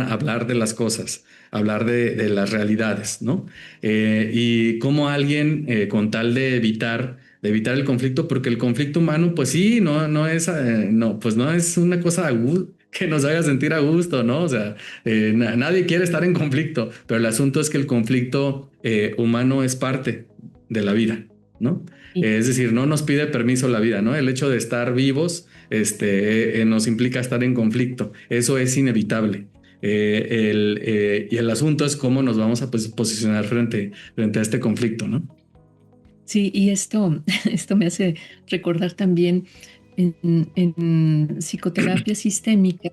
hablar de las cosas, hablar de las realidades, ¿no? Y como alguien con tal de evitar el conflicto, porque el conflicto humano, pues sí, pues no es una cosa que nos haga sentir a gusto, ¿no? O sea, nadie quiere estar en conflicto, pero el asunto es que el conflicto humano es parte de la vida, ¿no? Y, Es decir, no nos pide permiso la vida, ¿no? El hecho de estar vivos, nos implica estar en conflicto. Eso es inevitable. Y el asunto es cómo nos vamos a posicionar frente a este conflicto, ¿no? sí, y esto me hace recordar también en psicoterapia sistémica,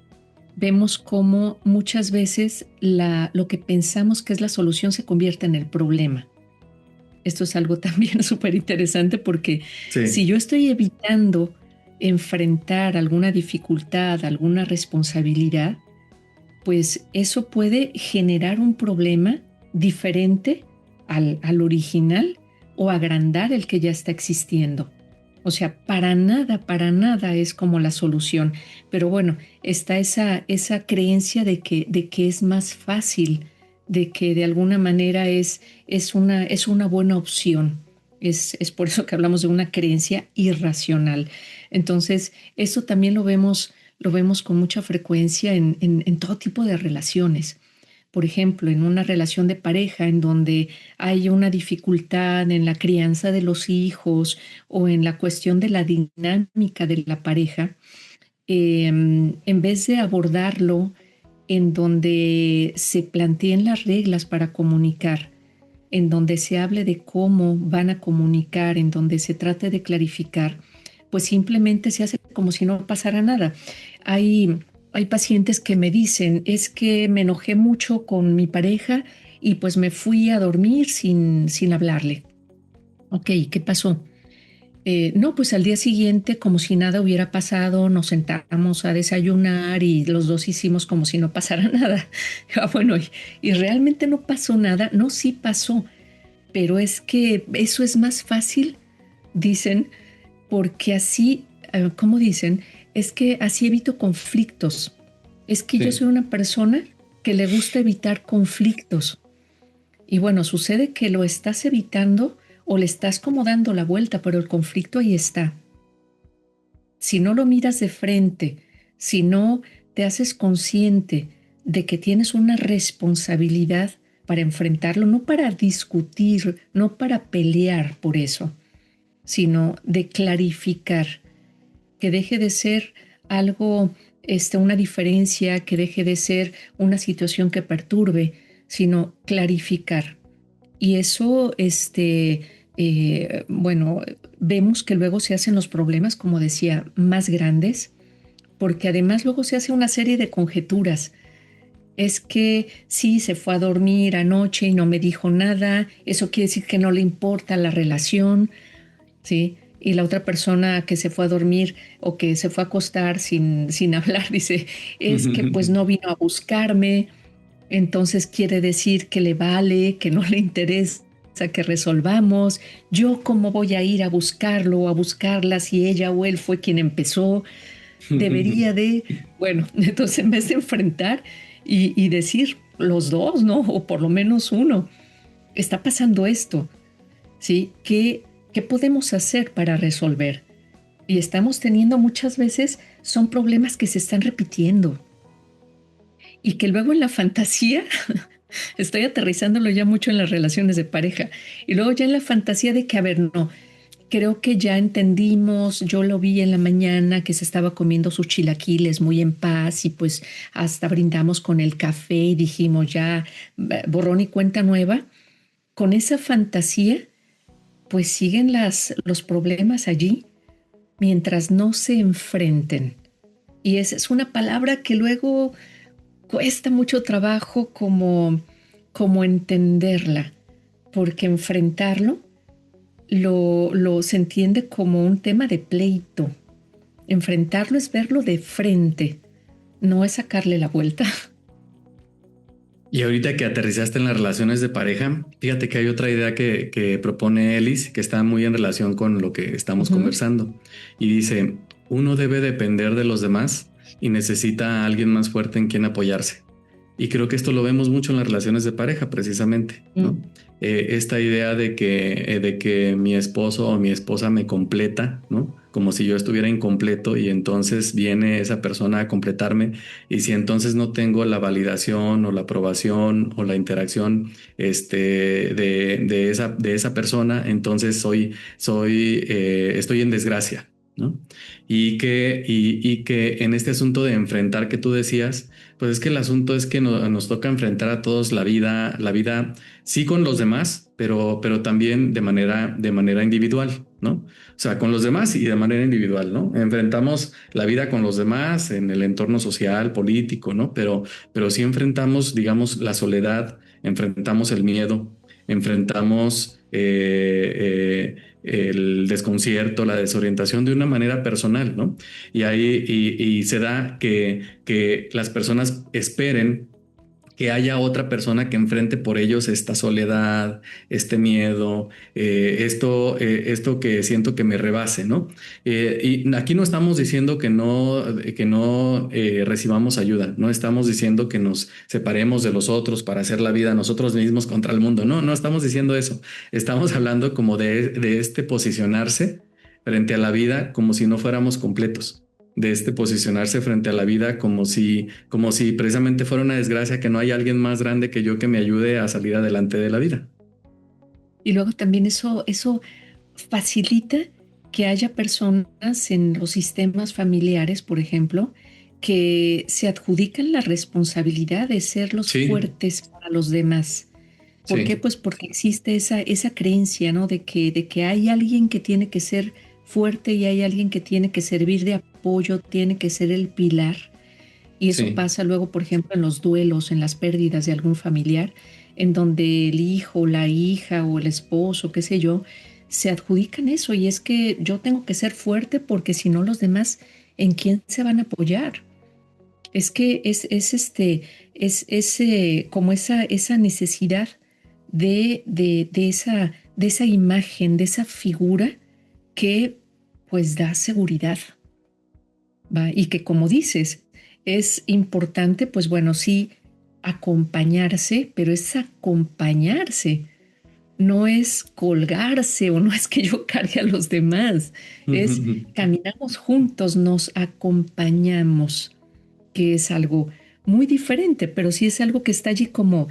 vemos cómo muchas veces lo que pensamos que es la solución se convierte en el problema. Esto es algo también súper interesante porque si Sí, yo estoy evitando enfrentar alguna dificultad, alguna responsabilidad, pues eso puede generar un problema diferente al original o agrandar el que ya está existiendo. O sea, para nada es como la solución. Pero bueno, está esa creencia de que es más fácil, de que de alguna manera es una buena opción. Es por eso que hablamos de una creencia irracional. Entonces, eso también lo vemos con mucha frecuencia en todo tipo de relaciones. Por ejemplo, en una relación de pareja en donde hay una dificultad en la crianza de los hijos o en la cuestión de la dinámica de la pareja, en vez de abordarlo en donde se planteen las reglas para comunicar, en donde se hable de cómo van a comunicar, en donde se trate de clarificar, pues simplemente se hace como si no pasara nada. Hay pacientes que me dicen, es que me enojé mucho con mi pareja y pues me fui a dormir sin hablarle. Ok, ¿qué pasó? No, pues al día siguiente, como si nada hubiera pasado, nos sentamos a desayunar y los dos hicimos como si no pasara nada. Bueno, y realmente no pasó nada. No, sí pasó, pero es que eso es más fácil, dicen, porque así, ¿cómo dicen? Es que así evito conflictos. Es que yo sí. soy una persona que le gusta evitar conflictos. Y bueno, sucede que lo estás evitando o le estás como dando la vuelta, pero el conflicto ahí está. Si no lo miras de frente, si no te haces consciente de que tienes una responsabilidad para enfrentarlo, no para discutir, no para pelear por eso, sino de clarificar, que deje de ser algo, una diferencia, que deje de ser una situación que perturbe, sino clarificar. Y eso, bueno, vemos que luego se hacen los problemas, como decía, más grandes, porque además luego se hace una serie de conjeturas. Es que sí, se fue a dormir anoche y no me dijo nada, eso quiere decir que no le importa la relación, ¿sí? Y la otra persona que se fue a dormir o que se fue a acostar sin hablar, dice, es que pues no vino a buscarme, entonces quiere decir que le vale, que no le interesa que resolvamos. Yo cómo voy a ir a buscarlo o a buscarla si ella o él fue quien empezó. Debería de, bueno, entonces en vez de enfrentar y decir los dos, ¿no? O por lo menos uno, está pasando esto, ¿sí? ¿Qué podemos hacer para resolver? Y estamos teniendo muchas veces, son problemas que se están repitiendo y que luego en la fantasía, estoy aterrizándolo ya mucho en las relaciones de pareja, y luego ya en la fantasía de que, a ver, no, creo que ya entendimos, yo lo vi en la mañana que se estaba comiendo sus chilaquiles muy en paz y pues hasta brindamos con el café y dijimos ya borrón y cuenta nueva. Con esa fantasía, pues siguen los problemas allí mientras no se enfrenten. Y esa es una palabra que luego cuesta mucho trabajo como entenderla, porque enfrentarlo lo se entiende como un tema de pleito. Enfrentarlo es verlo de frente, no es sacarle la vuelta. Y ahorita que aterrizaste en las relaciones de pareja, fíjate que hay otra idea que propone Ellis, que está muy en relación con lo que estamos conversando. Y dice, uno debe depender de los demás y necesita a alguien más fuerte en quien apoyarse. Y creo que esto lo vemos mucho en las relaciones de pareja, precisamente, ¿no? Esta idea de que mi esposo o mi esposa me completa, ¿no? Como si yo estuviera incompleto y entonces viene esa persona a completarme. Y si entonces no tengo la validación o la aprobación o la interacción de esa persona, entonces estoy en desgracia, ¿no? Y que en este asunto de enfrentar que tú decías, pues es que el asunto es que nos toca enfrentar a todos la vida sí con los demás, pero también de manera individual, ¿no? O sea, con los demás y de manera individual, ¿no? Enfrentamos la vida con los demás en el entorno social, político, ¿no? Pero sí enfrentamos, digamos, la soledad, enfrentamos el miedo, enfrentamos el desconcierto, la desorientación de una manera personal, ¿no? Y ahí y se da que las personas esperen que haya otra persona que enfrente por ellos esta soledad, este miedo, esto que siento que me rebase, ¿no? Y aquí no estamos diciendo que no recibamos ayuda, no estamos diciendo que nos separemos de los otros para hacer la vida nosotros mismos contra el mundo, no estamos diciendo eso, estamos hablando como de este posicionarse frente a la vida como si no fuéramos completos, de posicionarse frente a la vida como si precisamente fuera una desgracia, que no hay alguien más grande que yo que me ayude a salir adelante de la vida. Y luego también eso facilita que haya personas en los sistemas familiares, por ejemplo, que se adjudican la responsabilidad de ser los fuertes para los demás. ¿Por qué? Pues porque existe esa creencia, ¿no? De que hay alguien que tiene que ser fuerte y hay alguien que tiene que servir de apoyo, tiene que ser el pilar. Y eso pasa luego, por ejemplo, en los duelos, en las pérdidas de algún familiar, en donde el hijo, la hija o el esposo, qué sé yo, se adjudican eso. Y es que yo tengo que ser fuerte porque si no los demás, ¿en quién se van a apoyar? Es que como esa necesidad de esa imagen, de esa figura que pues da seguridad, ¿va? Y que como dices, es importante, pues bueno, sí, acompañarse, pero es acompañarse, no es colgarse o no es que yo cargue a los demás, es caminamos juntos, nos acompañamos, que es algo muy diferente, pero sí es algo que está allí como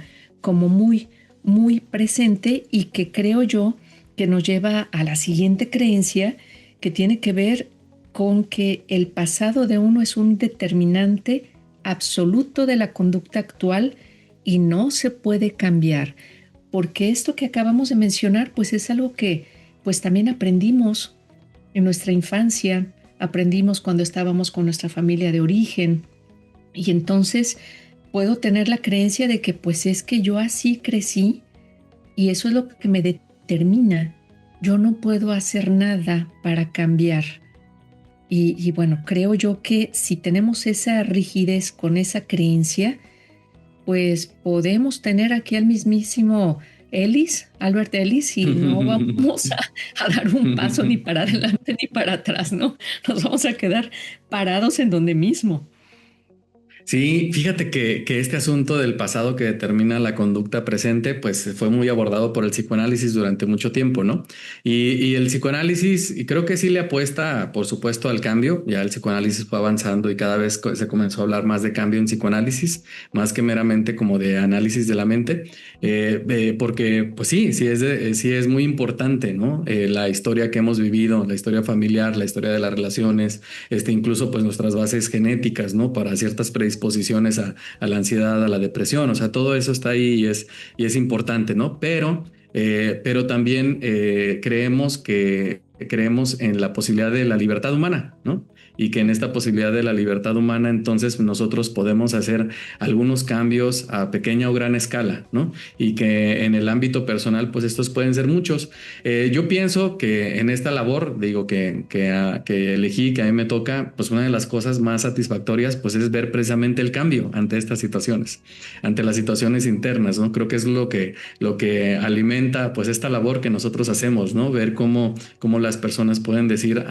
muy, muy presente y que creo yo que nos lleva a la siguiente creencia que tiene que ver con que el pasado de uno es un determinante absoluto de la conducta actual y no se puede cambiar, porque esto que acabamos de mencionar pues es algo que pues también aprendimos en nuestra infancia, aprendimos cuando estábamos con nuestra familia de origen y entonces puedo tener la creencia de que pues es que yo así crecí y eso es lo que me determina. Yo no puedo hacer nada para cambiar. Y bueno, creo yo que si tenemos esa rigidez con esa creencia, pues podemos tener aquí al mismísimo Albert Ellis, y no vamos a dar un paso ni para adelante ni para atrás, ¿no? Nos vamos a quedar parados en donde mismo. Sí, fíjate que este asunto del pasado que determina la conducta presente, pues fue muy abordado por el psicoanálisis durante mucho tiempo, ¿no? Y el psicoanálisis, y creo que sí le apuesta, por supuesto, al cambio. Ya el psicoanálisis fue avanzando y cada vez se comenzó a hablar más de cambio en psicoanálisis, más que meramente como de análisis de la mente, porque, pues sí es muy importante, ¿no? La historia que hemos vivido, la historia familiar, la historia de las relaciones, incluso pues nuestras bases genéticas, ¿no? Para ciertas predisposiciones a la ansiedad, a la depresión, o sea, todo eso está ahí y es importante, ¿no? Pero también creemos en la posibilidad de la libertad humana, ¿no? Y que en esta posibilidad de la libertad humana, entonces nosotros podemos hacer algunos cambios a pequeña o gran escala, ¿no? Y que en el ámbito personal, pues estos pueden ser muchos. Yo pienso que en esta labor, digo que elegí, que a mí me toca, pues una de las cosas más satisfactorias, pues es ver precisamente el cambio ante estas situaciones, ante las situaciones internas, ¿no? Creo que es lo que alimenta, pues esta labor que nosotros hacemos, ¿no? Ver cómo las personas pueden decir,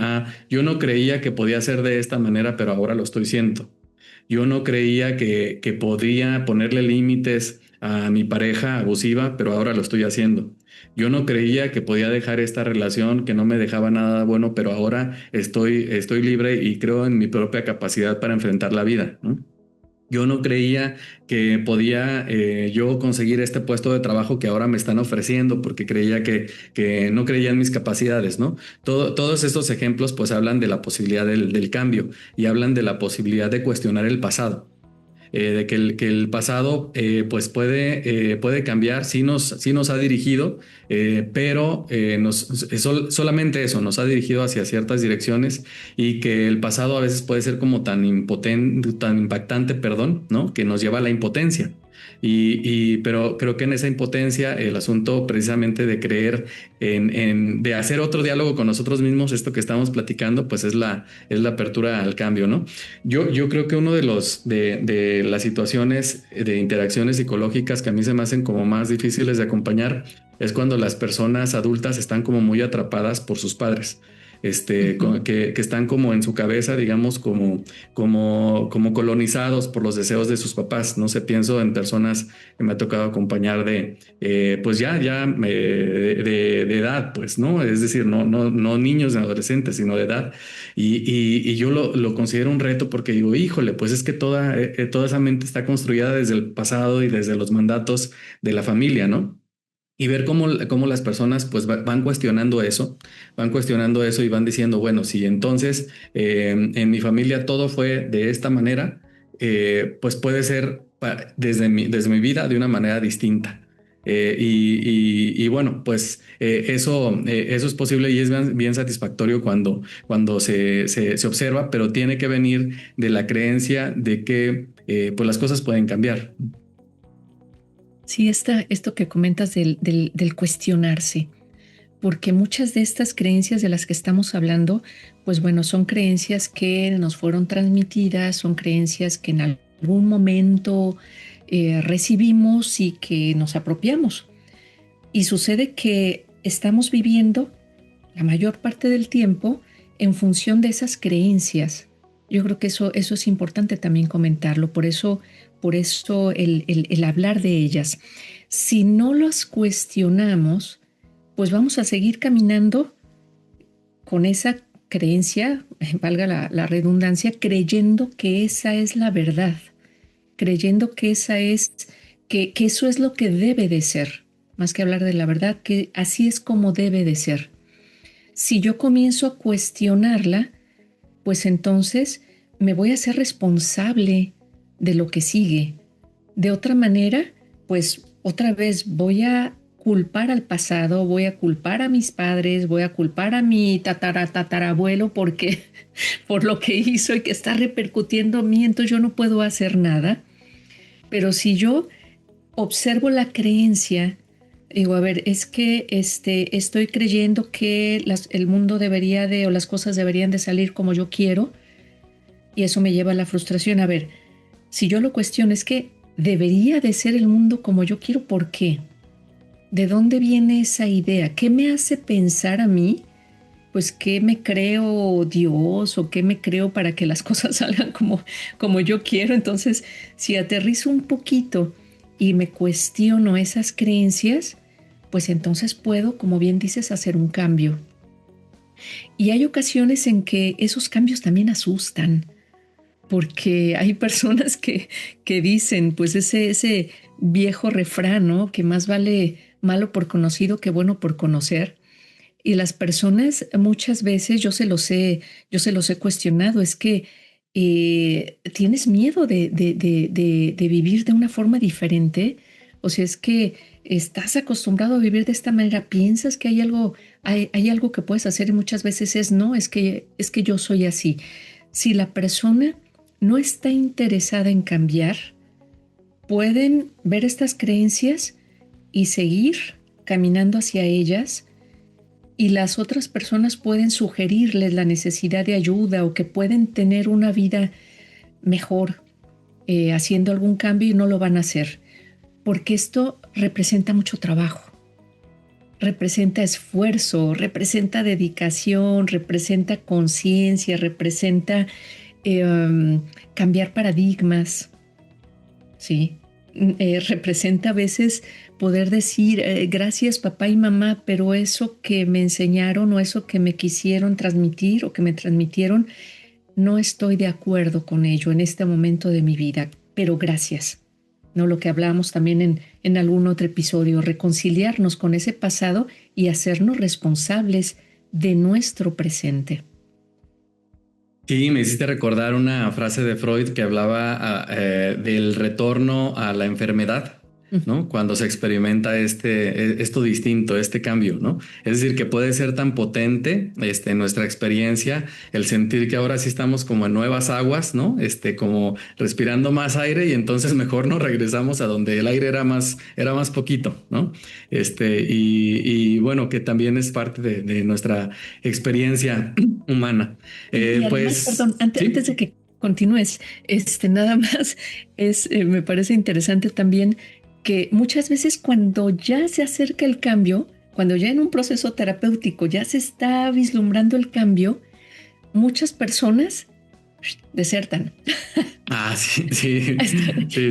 yo no creía que podía ser de esta manera, pero ahora lo estoy siendo. Yo no creía que podría ponerle límites a mi pareja abusiva, pero ahora lo estoy haciendo. Yo no creía que podía dejar esta relación que no me dejaba nada bueno, pero ahora estoy libre y creo en mi propia capacidad para enfrentar la vida, ¿no? Yo no creía que podía yo conseguir este puesto de trabajo que ahora me están ofreciendo porque creía que no creía en mis capacidades, ¿no? Todos estos ejemplos pues hablan de la posibilidad del cambio y hablan de la posibilidad de cuestionar el pasado. De que el pasado pues puede cambiar, sí nos ha dirigido, pero solamente eso nos ha dirigido hacia ciertas direcciones y que el pasado a veces puede ser como tan impotente, tan impactante, perdón, ¿no? Que nos lleva a la impotencia. Pero creo que en esa impotencia el asunto precisamente de creer de hacer otro diálogo con nosotros mismos, esto que estamos platicando, pues es la apertura al cambio, ¿no? Yo creo que uno de las situaciones de interacciones psicológicas que a mí se me hacen como más difíciles de acompañar es cuando las personas adultas están como muy atrapadas por sus padres. Que están como en su cabeza, digamos, como colonizados por los deseos de sus papás. No sé, pienso en personas que me ha tocado acompañar pues de edad, pues, ¿no? Es decir, no niños ni adolescentes, sino de edad. Y yo lo considero un reto porque digo, híjole, pues es que toda esa mente está construida desde el pasado y desde los mandatos de la familia, ¿no? Y ver cómo las personas pues van cuestionando eso y van diciendo, bueno, si entonces en mi familia todo fue de esta manera, pues puede ser desde mi vida de una manera distinta. Y bueno, pues eso es posible y es bien satisfactorio cuando se observa, pero tiene que venir de la creencia de que pues las cosas pueden cambiar. Sí, esto que comentas del cuestionarse, porque muchas de estas creencias de las que estamos hablando, pues bueno, son creencias que nos fueron transmitidas, son creencias que en algún momento recibimos y que nos apropiamos. Y sucede que estamos viviendo la mayor parte del tiempo en función de esas creencias. Yo creo que eso es importante también comentarlo, por eso el hablar de ellas. Si no las cuestionamos, pues vamos a seguir caminando con esa creencia, valga la redundancia, creyendo que esa es la verdad, creyendo que que eso es lo que debe de ser, más que hablar de la verdad, que así es como debe de ser. Si yo comienzo a cuestionarla, pues entonces me voy a ser responsable de lo que sigue. De otra manera, pues otra vez voy a culpar al pasado, voy a culpar a mis padres, voy a culpar a mi tatarabuelo porque por lo que hizo y que está repercutiendo en mí, entonces yo no puedo hacer nada. Pero si yo observo la creencia, digo, a ver, es que estoy creyendo que el mundo debería de, o las cosas deberían de salir como yo quiero, y eso me lleva a la frustración. A ver, si yo lo cuestiono, es que debería de ser el mundo como yo quiero, ¿por qué? ¿De dónde viene esa idea? ¿Qué me hace pensar a mí? Pues, ¿qué me creo Dios o qué me creo para que las cosas salgan como yo quiero? Entonces, si aterrizo un poquito y me cuestiono esas creencias, pues entonces puedo, como bien dices, hacer un cambio. Y hay ocasiones en que esos cambios también asustan, porque hay personas que dicen, pues ese viejo refrán, ¿no? Que más vale malo por conocido que bueno por conocer. Y las personas muchas veces, yo se los he cuestionado, es que tienes miedo de vivir de una forma diferente. O sea, es que estás acostumbrado a vivir de esta manera, piensas que hay algo que puedes hacer y muchas veces no, es que yo soy así. Si la persona no está interesada en cambiar, pueden ver estas creencias y seguir caminando hacia ellas, y las otras personas pueden sugerirles la necesidad de ayuda o que pueden tener una vida mejor haciendo algún cambio, y no lo van a hacer, porque esto representa mucho trabajo, representa esfuerzo, representa dedicación, representa conciencia, representa cambiar paradigmas, ¿sí? Representa a veces poder decir gracias papá y mamá, pero eso que me enseñaron o eso que me quisieron transmitir o que me transmitieron, no estoy de acuerdo con ello en este momento de mi vida, pero gracias. ¿No? Lo que hablábamos también en algún otro episodio, reconciliarnos con ese pasado y hacernos responsables de nuestro presente. Sí, me hiciste recordar una frase de Freud que hablaba del retorno a la enfermedad, ¿no? Cuando se experimenta esto distinto, este cambio, ¿no? Es decir, que puede ser tan potente en nuestra experiencia el sentir que ahora sí estamos como en nuevas aguas, ¿no? Como respirando más aire, y entonces mejor nos regresamos a donde el aire era más poquito, ¿no? Y bueno, que también es parte de nuestra experiencia humana. Y además, Pues perdón, sí. antes de que continúes, nada más me parece interesante también que muchas veces cuando ya se acerca el cambio, cuando ya en un proceso terapéutico ya se está vislumbrando el cambio, muchas personas desertan. Ah, sí, sí.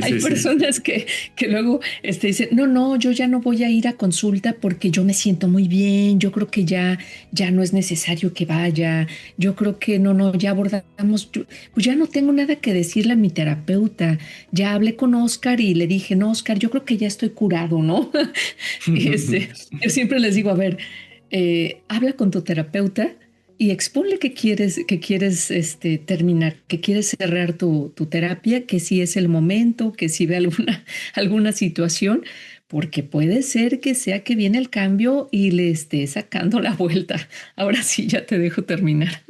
Hay personas que luego dicen, no, yo ya no voy a ir a consulta porque yo me siento muy bien, yo creo que ya no es necesario que vaya, yo creo que no, ya abordamos, pues ya no tengo nada que decirle a mi terapeuta, ya hablé con Oscar y le dije, no, Oscar, yo creo que ya estoy curado, ¿no? Yo siempre les digo, a ver, habla con tu terapeuta y exponle que quieres terminar, que quieres cerrar tu terapia, que si es el momento, que si ve alguna situación, porque puede ser que sea que viene el cambio y le esté sacando la vuelta. Ahora sí, ya te dejo terminar.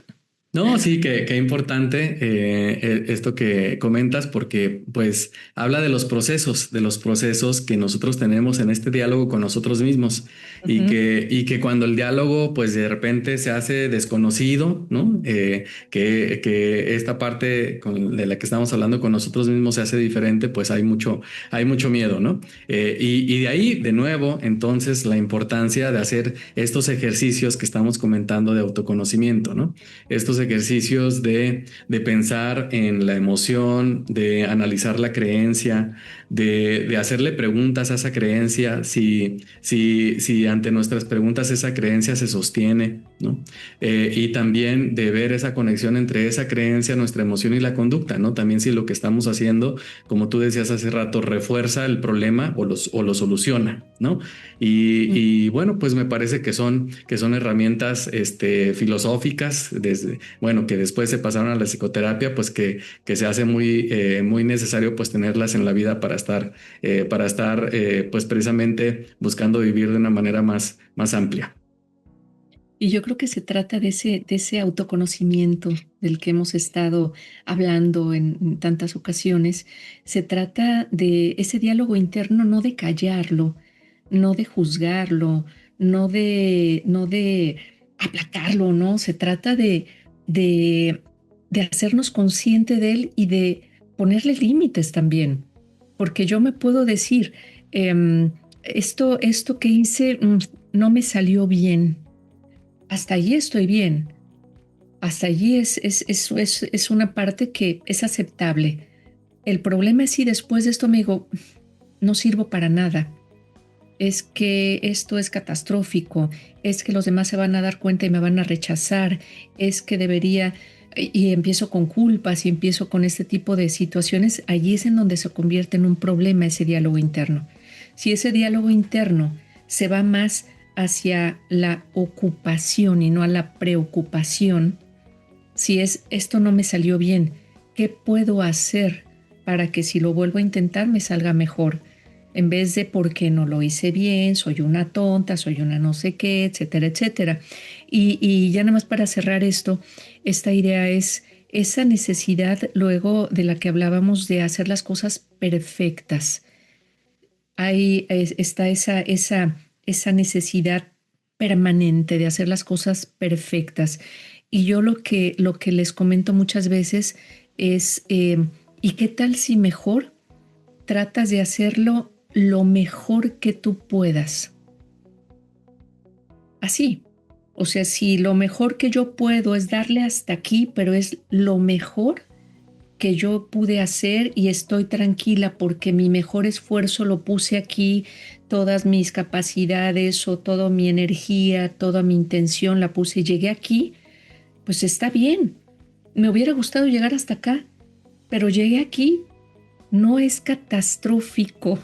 No, sí, qué importante esto que comentas, porque pues habla de los procesos que nosotros tenemos en este diálogo con nosotros mismos, y que cuando el diálogo pues de repente se hace desconocido, ¿no? Que esta parte de la que estamos hablando con nosotros mismos se hace diferente, pues hay mucho miedo, ¿no? Y de ahí, de nuevo, entonces la importancia de hacer estos ejercicios que estamos comentando de autoconocimiento, ¿no? Estos ejercicios de pensar en la emoción, de analizar la creencia, de hacerle preguntas a esa creencia, si ante nuestras preguntas esa creencia se sostiene, ¿no? Y también de ver esa conexión entre esa creencia, nuestra emoción y la conducta, ¿no? También si lo que estamos haciendo, como tú decías hace rato, refuerza el problema o lo soluciona, ¿no? Y bueno, pues me parece que son herramientas filosóficas, bueno, que después se pasaron a la psicoterapia, pues que se hace muy necesario pues tenerlas en la vida para estar pues precisamente buscando vivir de una manera más amplia. Y yo creo que se trata de ese autoconocimiento del que hemos estado hablando en tantas ocasiones. Se trata de ese diálogo interno, no de callarlo, no de juzgarlo, no de aplacarlo, ¿no? Se trata de, de hacernos consciente de él y de ponerle límites también. Porque yo me puedo decir, esto que hice no me salió bien, hasta allí estoy bien. Hasta allí es una parte que es aceptable. El problema es si después de esto me digo, no sirvo para nada. Es que esto es catastrófico. Es que los demás se van a dar cuenta y me van a rechazar. Es que debería... Y empiezo con culpas y empiezo con este tipo de situaciones. Allí es en donde se convierte en un problema ese diálogo interno. Si ese diálogo interno se va más hacia la ocupación y no a la preocupación, si es esto no me salió bien, ¿qué puedo hacer para que si lo vuelvo a intentar me salga mejor? En vez de porque no lo hice bien, soy una tonta, soy una no sé qué, etcétera, etcétera. Y ya nada más para cerrar esto, esta idea es esa necesidad luego de la que hablábamos de hacer las cosas perfectas. Está esa necesidad permanente de hacer las cosas perfectas. Y yo lo que les comento muchas veces es, ¿y qué tal si mejor tratas de hacerlo lo mejor que tú puedas? Así. O sea, si lo mejor que yo puedo es darle hasta aquí, pero es lo mejor que yo pude hacer y estoy tranquila porque mi mejor esfuerzo lo puse aquí, todas mis capacidades o toda mi energía, toda mi intención la puse y llegué aquí, pues está bien. Me hubiera gustado llegar hasta acá, pero llegué aquí, no es catastrófico.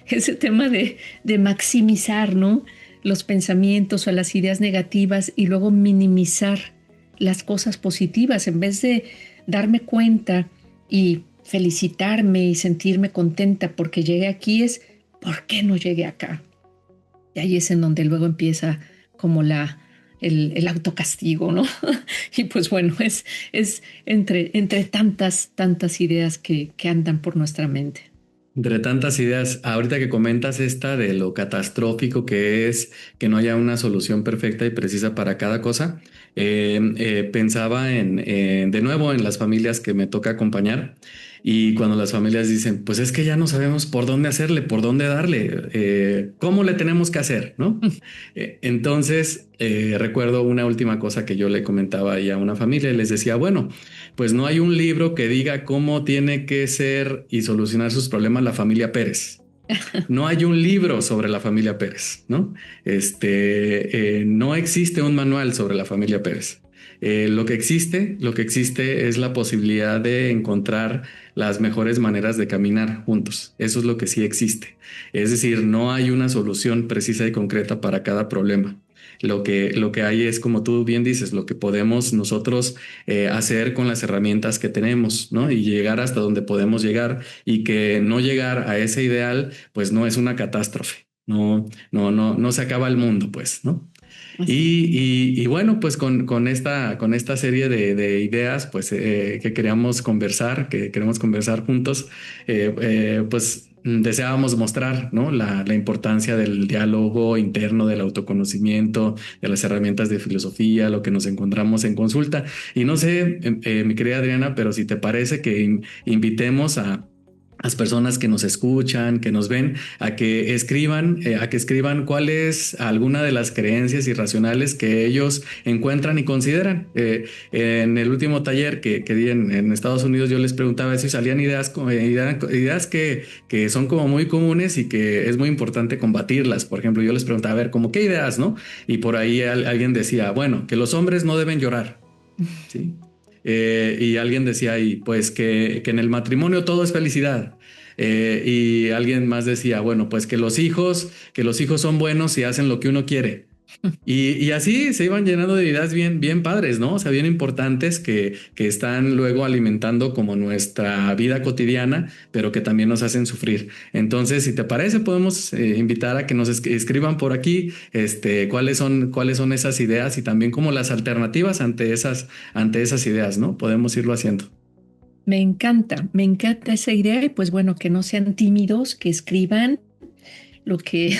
Ese tema de maximizar, ¿no? Los pensamientos o las ideas negativas y luego minimizar las cosas positivas en vez de darme cuenta y felicitarme y sentirme contenta porque llegué aquí es ¿por qué no llegué acá? Y ahí es en donde luego empieza como el autocastigo, ¿no? Y pues bueno, es entre tantas ideas que andan por nuestra mente. Entre tantas ideas, ahorita que comentas esta de lo catastrófico que es que no haya una solución perfecta y precisa para cada cosa, pensaba de nuevo en las familias que me toca acompañar y cuando las familias dicen, pues es que ya no sabemos por dónde hacerle, por dónde darle, cómo le tenemos que hacer, ¿no? Entonces, recuerdo una última cosa que yo le comentaba ahí a una familia y les decía, bueno, pues no hay un libro que diga cómo tiene que ser y solucionar sus problemas la familia Pérez. No hay un libro sobre la familia Pérez, ¿no? No existe un manual sobre la familia Pérez. Lo que existe es la posibilidad de encontrar las mejores maneras de caminar juntos. Eso es lo que sí existe. Es decir, no hay una solución precisa y concreta para cada problema. Lo que hay es, como tú bien dices, lo que podemos nosotros hacer con las herramientas que tenemos, ¿no? Y llegar hasta donde podemos llegar y que no llegar a ese ideal, pues no es una catástrofe. No se acaba el mundo, pues, ¿no? Y bueno, pues con esta serie de ideas, pues que queremos conversar juntos, pues deseábamos mostrar, ¿no? La importancia del diálogo interno, del autoconocimiento, de las herramientas de filosofía, lo que nos encontramos en consulta. Y no sé, mi querida Adriana, pero si te parece que invitemos las personas que nos escuchan, que nos ven, a que escriban cuál es alguna de las creencias irracionales que ellos encuentran y consideran. En el último taller que di en Estados Unidos, yo les preguntaba si salían ideas que son como muy comunes y que es muy importante combatirlas. Por ejemplo, yo les preguntaba, a ver, ¿cómo qué ideas, no? Y por ahí alguien decía, bueno, que los hombres no deben llorar, ¿sí? Y alguien decía ahí, pues que en el matrimonio todo es felicidad. Y alguien más decía, bueno, pues que los hijos son buenos y hacen lo que uno quiere. Y así se iban llenando de ideas bien padres, ¿no? O sea, bien importantes que están luego alimentando como nuestra vida cotidiana, pero que también nos hacen sufrir. Entonces, si te parece, podemos invitar a que nos escriban por aquí, cuáles son esas ideas y también como las alternativas ante esas ideas, ¿no? Podemos irlo haciendo. Me encanta esa idea y pues bueno, que no sean tímidos, que escriban lo que,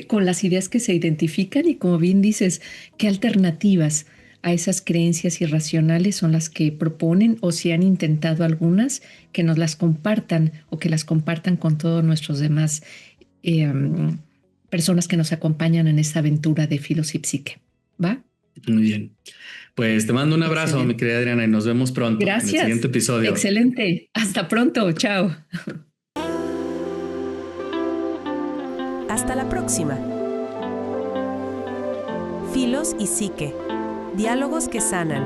con las ideas que se identifican y como bien dices, qué alternativas a esas creencias irracionales son las que proponen o si han intentado algunas, que nos las compartan o que las compartan con todos nuestros demás eh, personas que nos acompañan en esta aventura de Filos y Psique. ¿Va? Muy bien. Pues te mando un abrazo, Excelente. mi querida Adriana, y nos vemos pronto en el Gracias. siguiente episodio. Excelente. Hasta pronto. Chao. Hasta la próxima. Filos y Psique. Diálogos que sanan.